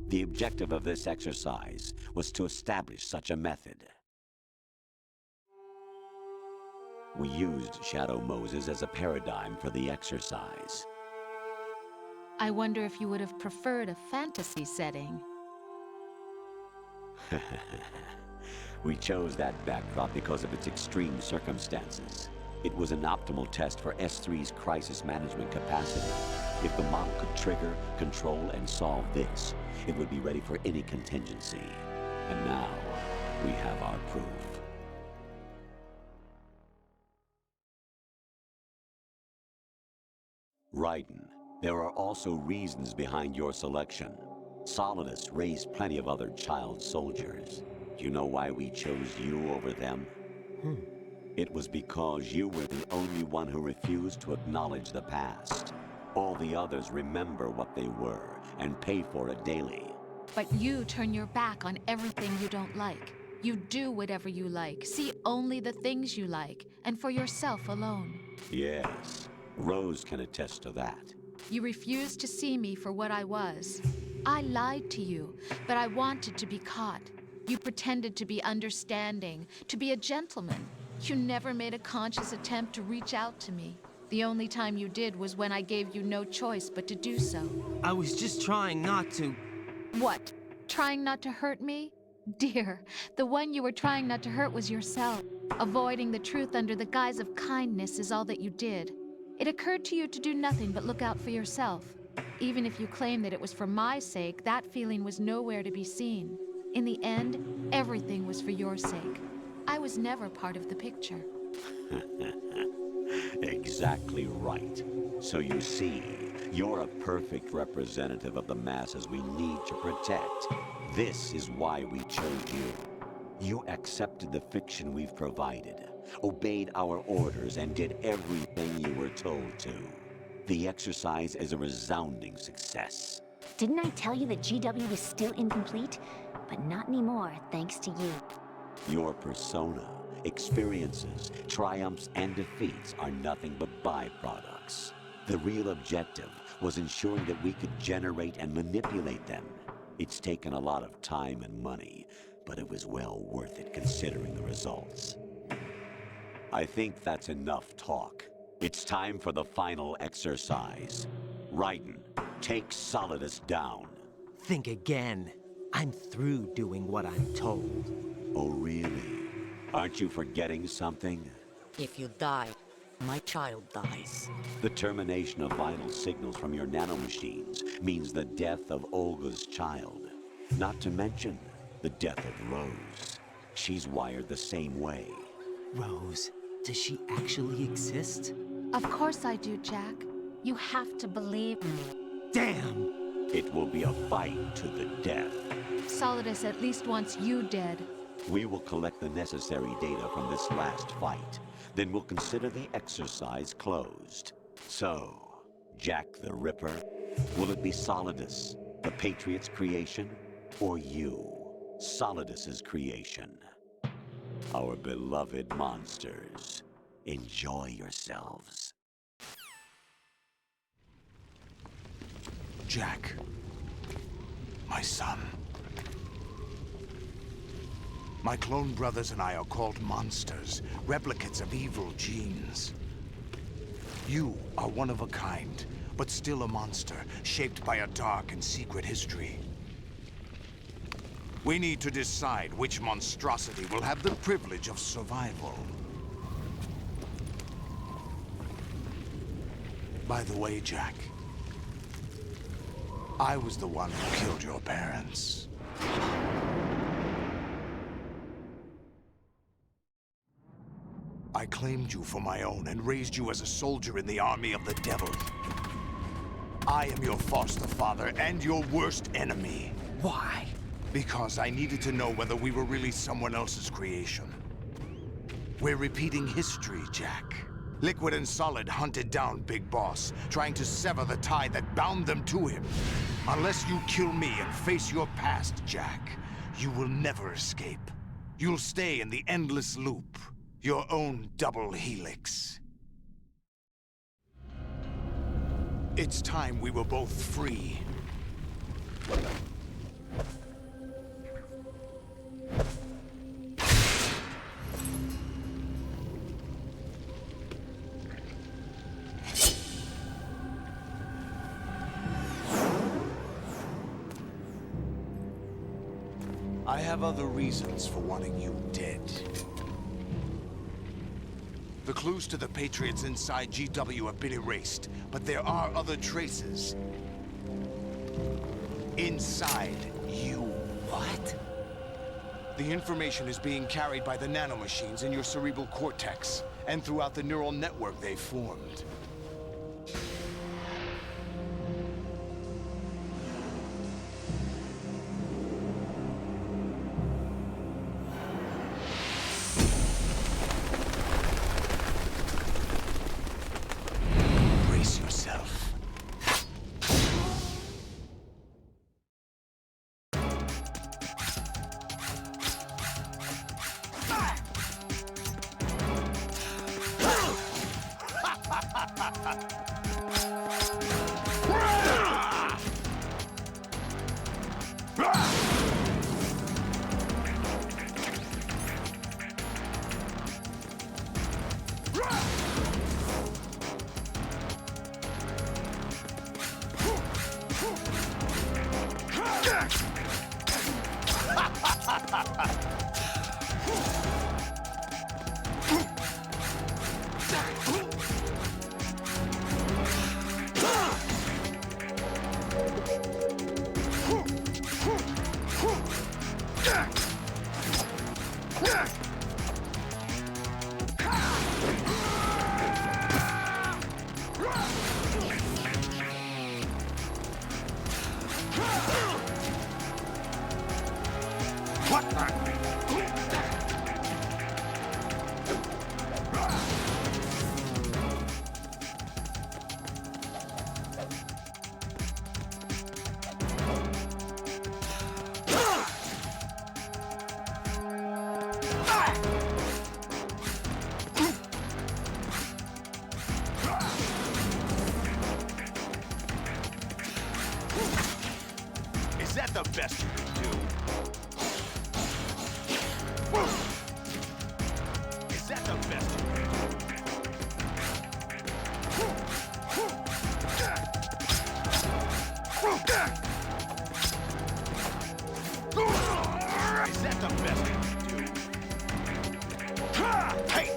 The objective of this exercise was to establish such a method. We used Shadow Moses as a paradigm for the exercise. I wonder if you would have preferred a fantasy setting. We chose that backdrop because of its extreme circumstances. It was an optimal test for S3's crisis management capacity. If the model could trigger, control, and solve this, it would be ready for any contingency. And now, we have our proof. Raiden, there are also reasons behind your selection. Solidus raised plenty of other child soldiers. Do you know why we chose you over them? It was because you were the only one who refused to acknowledge the past. All the others remember what they were and pay for it daily. But you turn your back on everything you don't like. You do whatever you like, see only the things you like, and for yourself alone. Yes, Rose can attest to that. You refused to see me for what I was. I lied to you, but I wanted to be caught. You pretended to be understanding, to be a gentleman. You never made a conscious attempt to reach out to me. The only time you did was when I gave you no choice but to do so. I was just trying not to... What? Trying not to hurt me? Dear, the one you were trying not to hurt was yourself. Avoiding the truth under the guise of kindness is all that you did. It occurred to you to do nothing but look out for yourself. Even if you claim that it was for my sake, that feeling was nowhere to be seen. In the end, everything was for your sake. I was never part of the picture. Exactly right. So you see, you're a perfect representative of the masses we need to protect. This is why we chose you. You accepted the fiction we've provided, obeyed our orders, and did everything you were told to. The exercise is a resounding success. Didn't I tell you that GW was still incomplete? But not anymore, thanks to you. Your persona, experiences, triumphs, and defeats are nothing but byproducts. The real objective was ensuring that we could generate and manipulate them. It's taken a lot of time and money, but it was well worth it considering the results. I think that's enough talk. It's time for the final exercise. Raiden, take Solidus down. Think again. I'm through doing what I'm told. Oh, really? Aren't you forgetting something? If you die, my child dies. The termination of vital signals from your nanomachines means the death of Olga's child. Not to mention the death of Rose. She's wired the same way. Rose, does she actually exist? Of course I do, Jack. You have to believe me. Damn! It will be a fight to the death. Solidus at least wants you dead. We will collect the necessary data from this last fight. Then we'll consider the exercise closed. So, Jack the Ripper, will it be Solidus, the Patriot's creation, or you, Solidus's creation? Our beloved monsters, enjoy yourselves. Jack, my son. My clone brothers and I are called monsters, replicates of evil genes. You are one of a kind, but still a monster, shaped by a dark and secret history. We need to decide which monstrosity will have the privilege of survival. By the way, Jack, I was the one who killed your parents. I claimed you for my own and raised you as a soldier in the army of the devil. I am your foster father and your worst enemy. Why? Because I needed to know whether we were really someone else's creation. We're repeating history, Jack. Liquid and Solid hunted down Big Boss, trying to sever the tie that bound them to him. Unless you kill me and face your past, Jack, you will never escape. You'll stay in the endless loop. Your own double helix. It's time we were both free. I have other reasons for wanting you dead. The clues to the Patriots inside GW have been erased, but there are other traces. Inside you. What? The information is being carried by the nanomachines in your cerebral cortex, and throughout the neural network they formed. Is that the best you can do? Is that the best you can do? Is that the best you can do? Hey!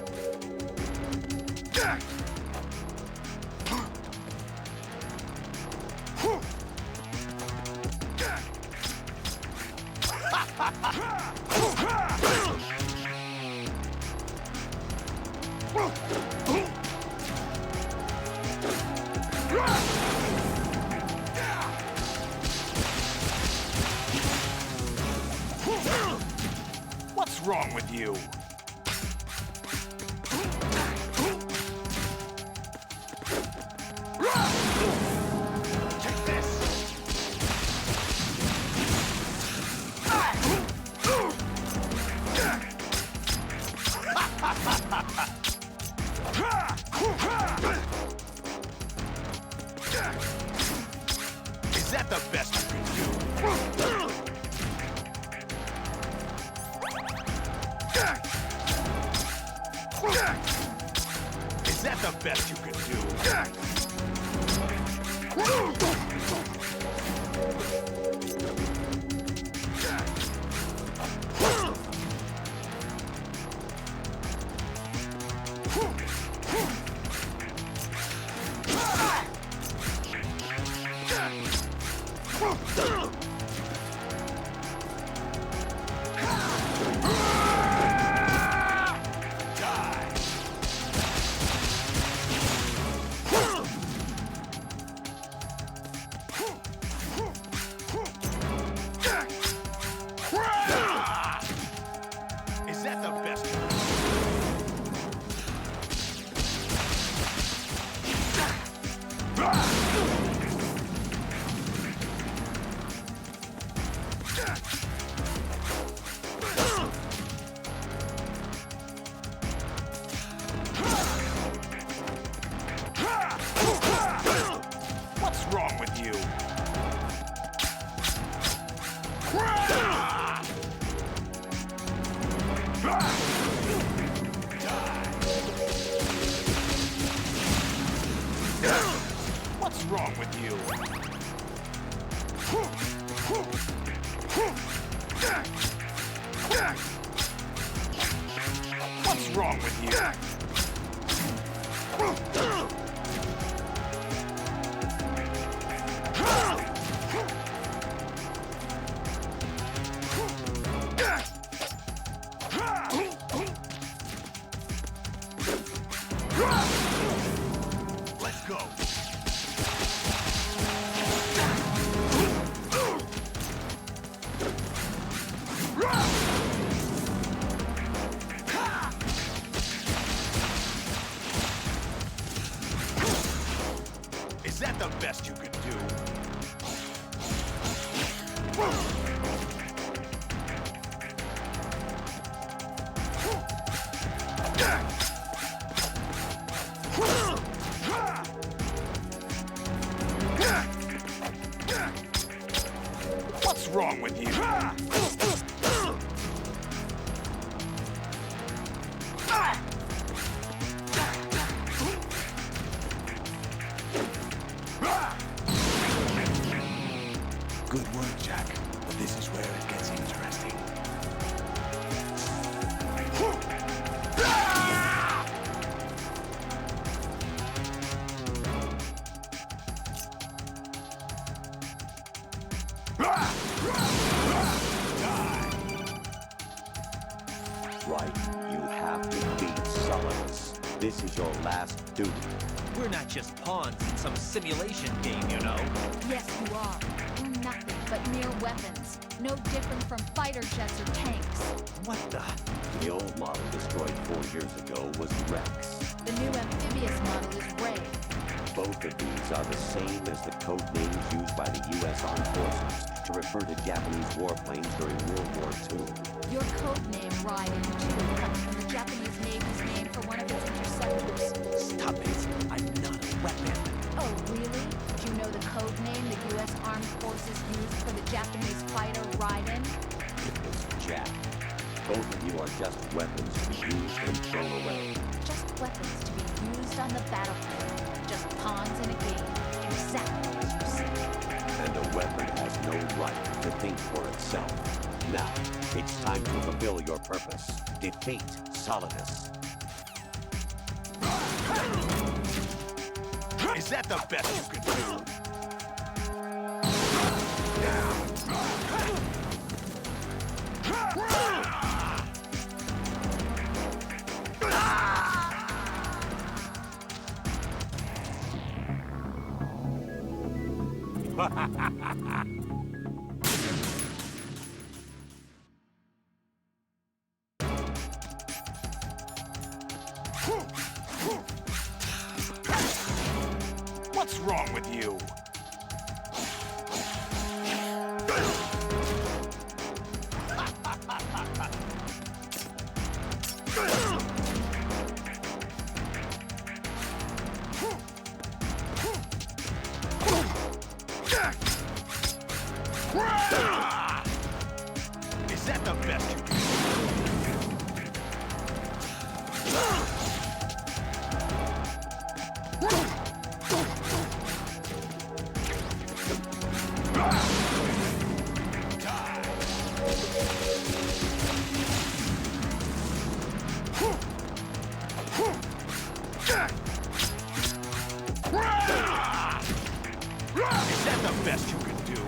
What's wrong with you? Take this! Is that the best you can do? Is that the best you can do? Is that the best? What's wrong with you? What's wrong with you? What's wrong with you? Let's go. Is that the best you can do? What's wrong with you? Good work, Jack. But this is where it gets interesting. Right. You have to beat Solidus. This is your last duty. We're not just pawns in some simulation game, you know. Yes, you are. We're nothing but mere weapons. No different from fighter jets or tanks. What the? The old model destroyed 4 years ago was Rex. The new amphibious model is Ray. Both of these are the same as the code names used by the U.S. Armed Forces to refer to Japanese warplanes during World War II. Your code name, Raiden, too, comes from the Japanese Navy's name for one of its interceptors. Stop it. I'm not a weapon. Oh, really? Do you know the code name the U.S. Armed Forces used for the Japanese fighter Raiden? It was Jack. Both of you are just weapons to be used and thrown away. Just weapons to be used on the battlefield. Just pawns in a game. Exactly as you said. And a weapon has no right to think for itself. Now, it's time to fulfill your purpose. Defeat Solidus. Is that the best you can do? What's wrong with you? Is that the best you can do? best you can do?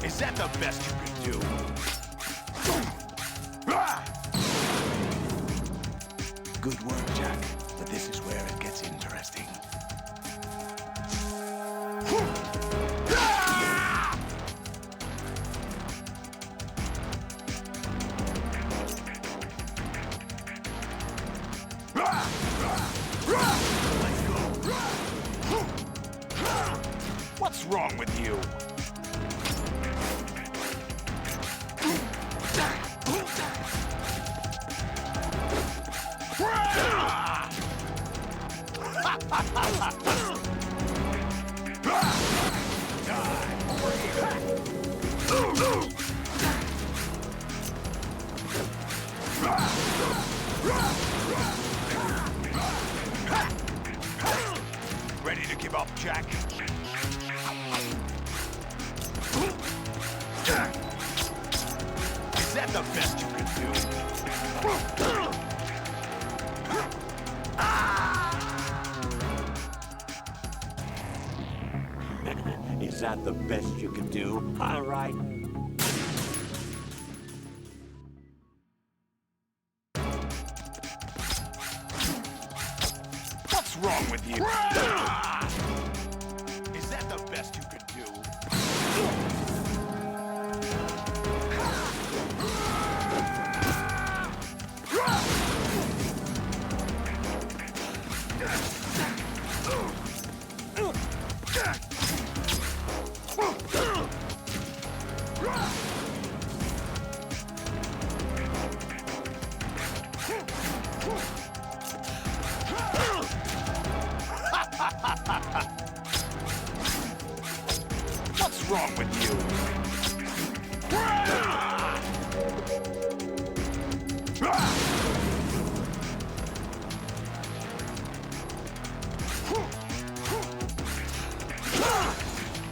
Is that the best you can do? Good work, Jack. But this is where it gets interesting. What's wrong with you? Ready to give up, Jack? Is that the best you can do? Is that the best you can do? All right. What's wrong with you? Is that the best you could do? What's wrong with you?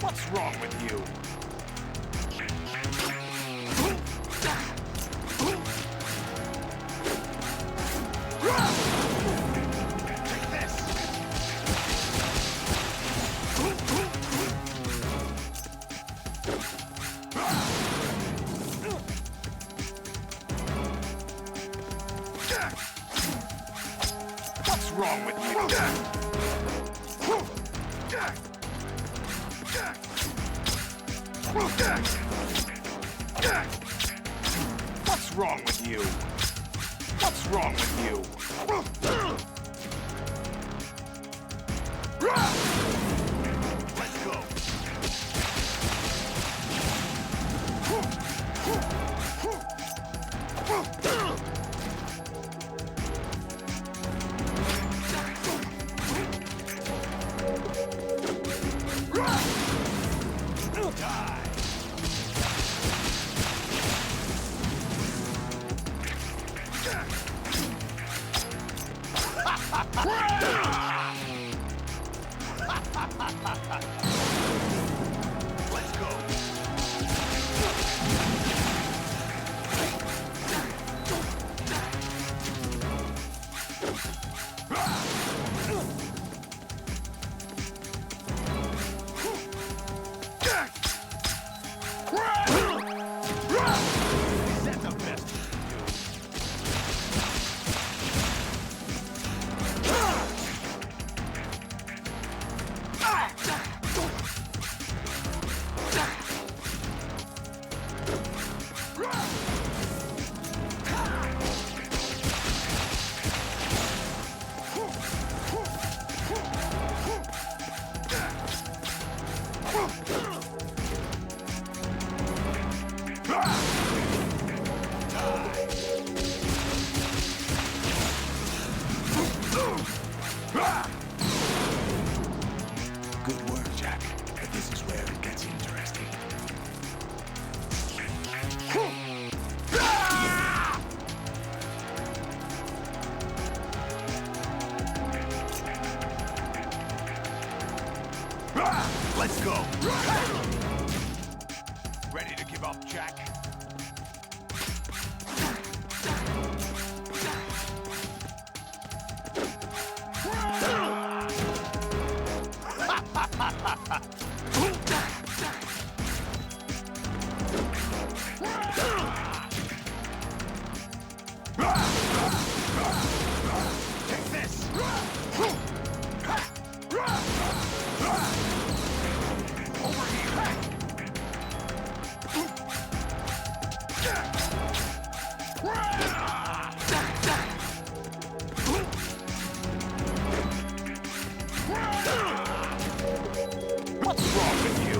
What's wrong with you? Take this! What's wrong with you? What's wrong with you? What's wrong with you? Let's go. Let's go. That's the best. Good work, Jack. But this is where it gets interesting. Let's go. Ready to give up, Jack? Take this! Over here! What's wrong with you?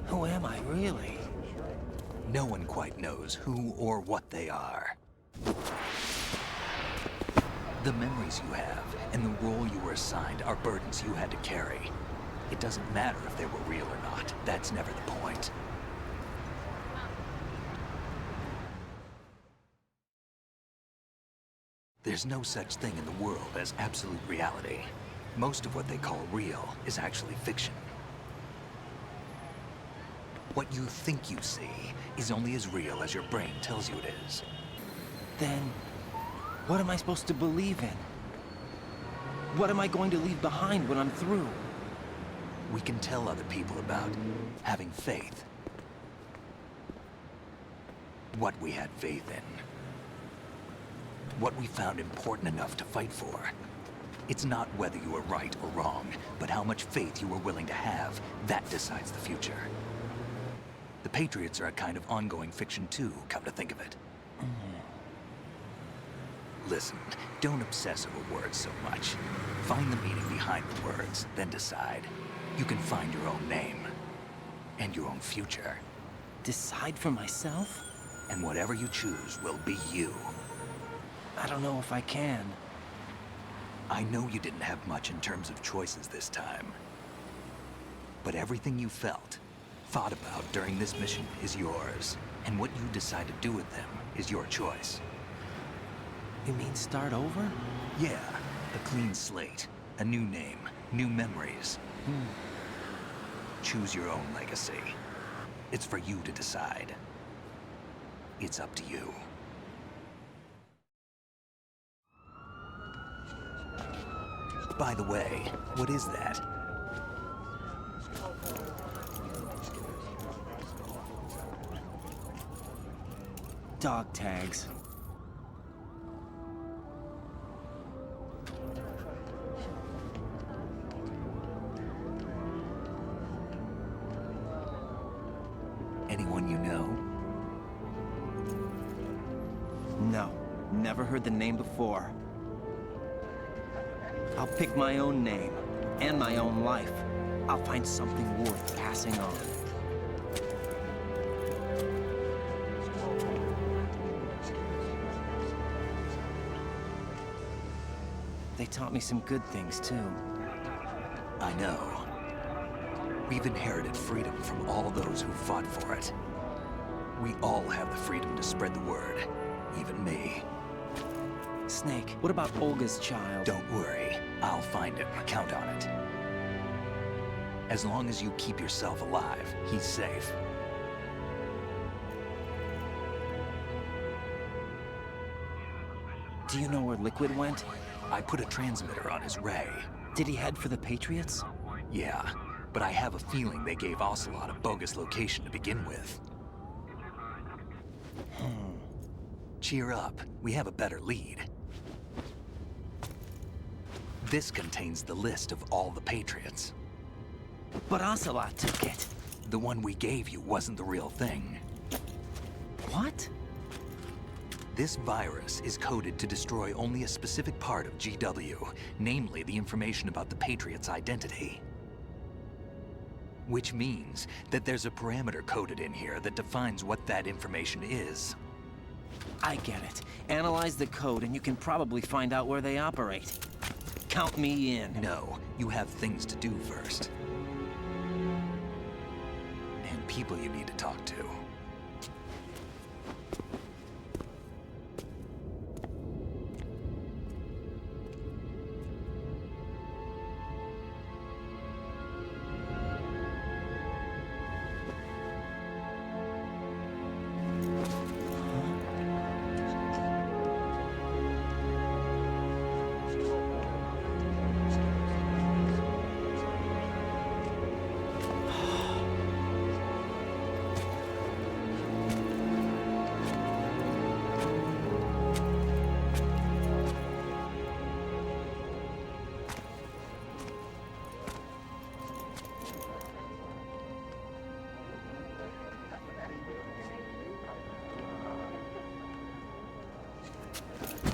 Who am I, really? No one quite knows who or what they are. The memories you have and the role you were assigned are burdens you had to carry. It doesn't matter if they were real or not. That's never the point. There's no such thing in the world as absolute reality. Most of what they call real is actually fiction. What you think you see is only as real as your brain tells you it is. Then, what am I supposed to believe in? What am I going to leave behind when I'm through? We can tell other people about having faith. What we had faith in. What we found important enough to fight for. It's not whether you were right or wrong, but how much faith you were willing to have. That decides the future. The Patriots are a kind of ongoing fiction too, come to think of it. Listen, don't obsess over words so much. Find the meaning behind the words, then decide. You can find your own name. And your own future. Decide for myself? And whatever you choose will be you. I don't know if I can. I know you didn't have much in terms of choices this time. But everything you felt, thought about during this mission is yours. And what you decide to do with them is your choice. You mean start over? Yeah, a clean slate, a new name, new memories. Choose your own legacy. It's for you to decide. It's up to you. By the way, what is that? Dog tags. Anyone you know? No, never heard the name before. I'll pick my own name, and my own life. I'll find something worth passing on. They taught me some good things, too. I know. We've inherited freedom from all those who fought for it. We all have the freedom to spread the word, even me. Snake, what about Olga's child? Don't worry, I'll find him, count on it. As long as you keep yourself alive, he's safe. Do you know where Liquid went? I put a transmitter on his ray. Did he head for the Patriots? Yeah, but I have a feeling they gave Ocelot a bogus location to begin with. Cheer up, we have a better lead. This contains the list of all the Patriots. But Ocelot took it. The one we gave you wasn't the real thing. What? This virus is coded to destroy only a specific part of GW, namely the information about the Patriots' identity. Which means that there's a parameter coded in here that defines what that information is. I get it. Analyze the code and you can probably find out where they operate. Count me in. No, you have things to do first. And people you need to talk to.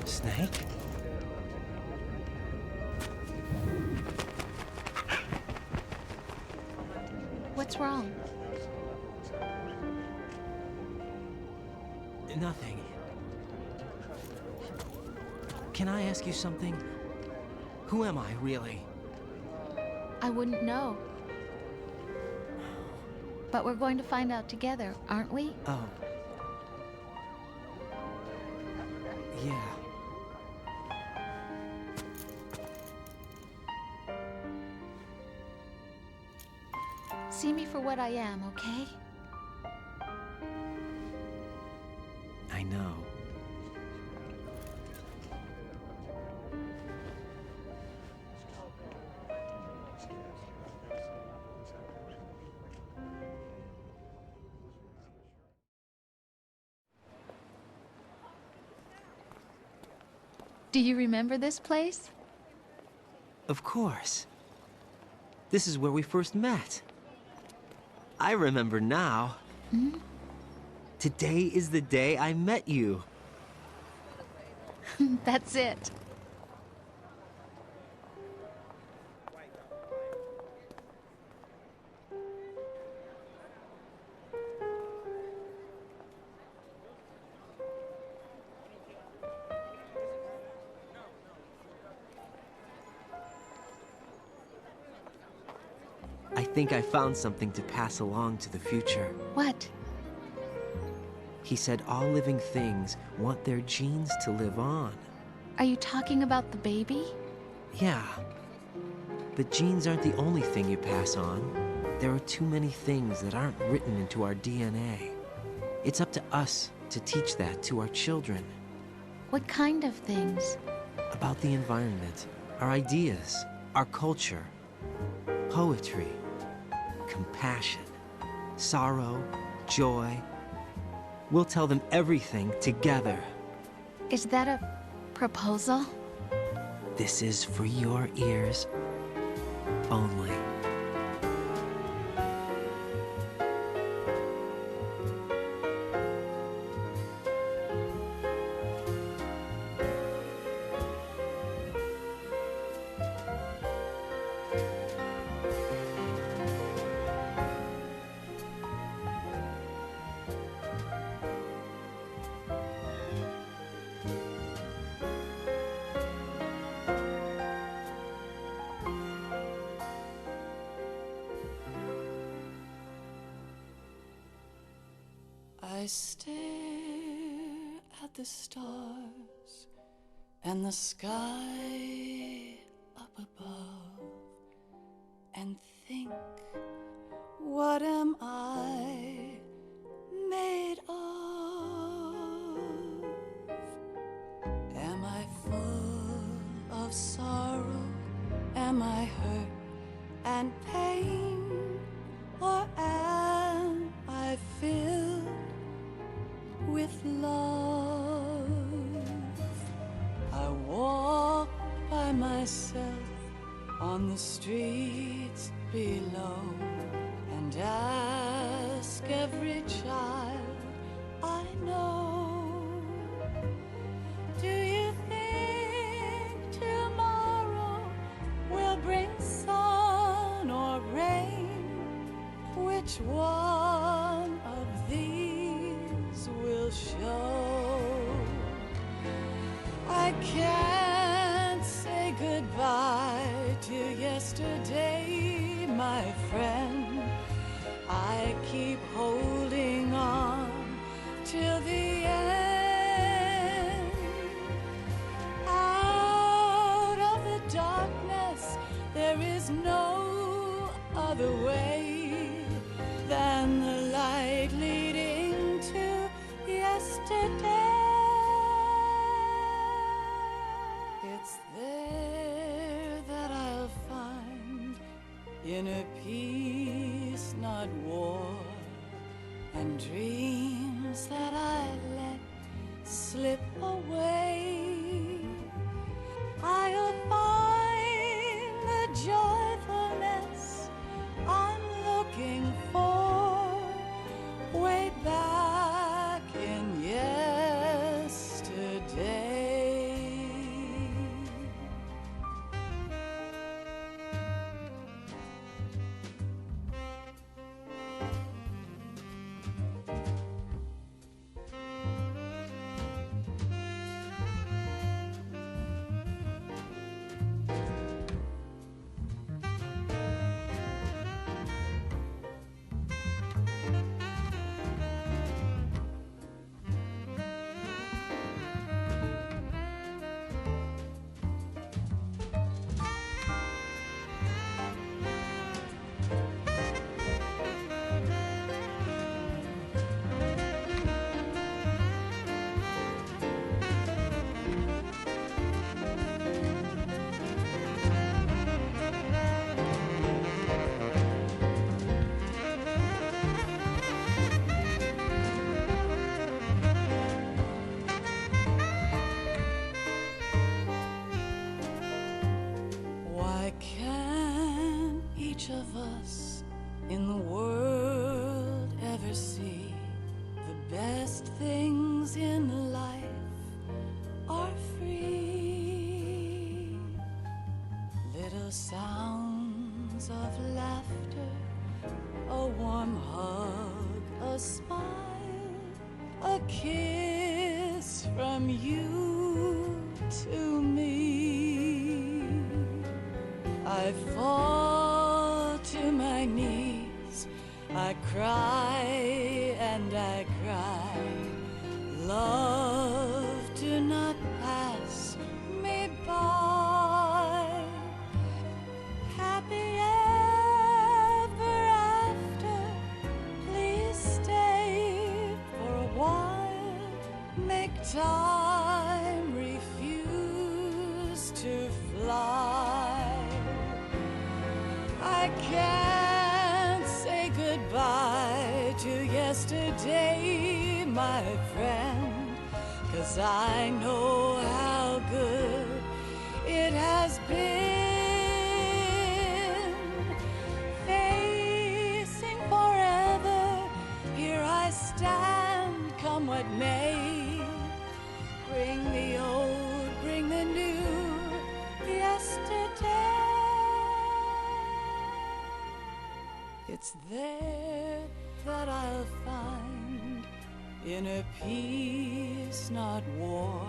Snake? What's wrong? Nothing. Can I ask you something? Who am I, really? I wouldn't know. But we're going to find out together, aren't we? Oh. Yeah. see me for what I am, okay? I know. Do you remember this place? Of course. This is where we first met. I remember now. Hmm? Today is the day I met you. That's it. I think I found something to pass along to the future. What? He said all living things want their genes to live on. Are you talking about the baby? Yeah. But genes aren't the only thing you pass on. There are too many things that aren't written into our DNA. It's up to us to teach that to our children. What kind of things? About the environment, our ideas, our culture, poetry, compassion, sorrow, joy. We'll tell them everything together. Is that a proposal? This is for your ears only. I stare at the stars and the sky up above and think, what am I made of? Am I full of sorrow? Am I hurt and pain? Or am I filled with love? I walk by myself on the streets below and ask every child I know, do you think tomorrow will bring sun or rain? Which one of these will show? I can't say goodbye to yesterday, my friend. I keep holding on till the end. Out of the darkness, there is no other way than the light leading to yesterday. It's there that I'll find inner peace, not war, and dreams that I let slip away. I'll find the joyfulness I'm looking for way back in yesterday. things in life are free. Little sounds of laughter, a warm hug, a smile, a kiss from you to me. I fall to my knees, I cry and I cry. Love, do not pass me by. Happy ever after, please stay for a while. Make time refuse to fly. I can't say goodbye to yesterday, my friend, 'cause I know how good it has been. Facing forever, here I stand, come what may. Bring the old, bring the new, yesterday. It's there that I'll find inner peace, not war,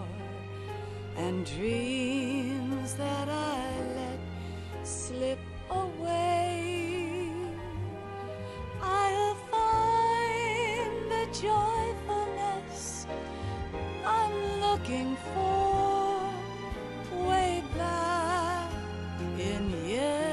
and dreams that I let slip away. I'll find the joyfulness I'm looking for way back in yesterday.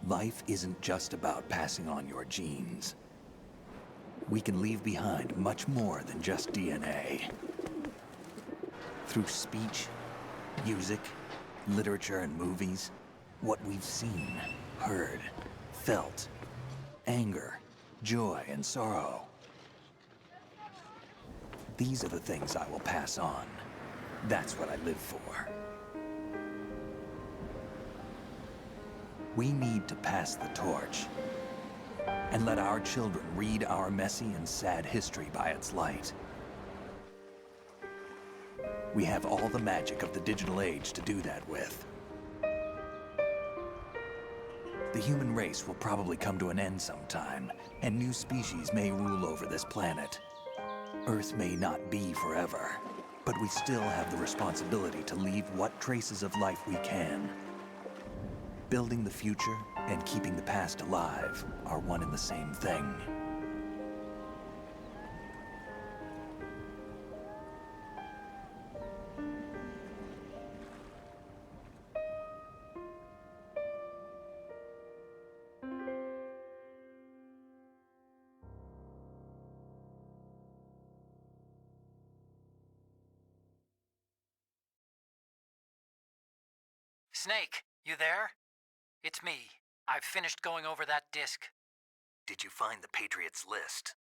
Life isn't just about passing on your genes. We can leave behind much more than just DNA. Through speech, music, literature, and movies, what we've seen, heard, felt, anger, joy, and sorrow. These are the things I will pass on. That's what I live for. We need to pass the torch and let our children read our messy and sad history by its light. We have all the magic of the digital age to do that with. The human race will probably come to an end sometime, and new species may rule over this planet. Earth may not be forever, But we still have the responsibility to leave what traces of life we can. Building the future and keeping the past alive are one and the same thing. Snake, you there? It's me. I've finished going over that disk. Did you find the Patriots list?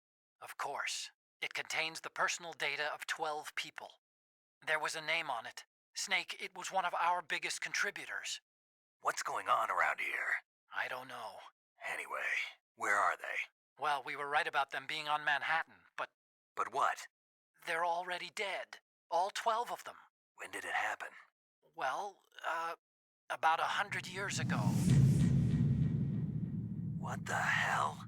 Of course. It contains the personal data of 12 people. There was a name on it. Snake, it was one of our biggest contributors. What's going on around here? I don't know. Anyway, where are they? Well, we were right about them being on Manhattan, but... But what? They're already dead. All 12 of them. When did it happen? Well, about 100 years ago. What the hell?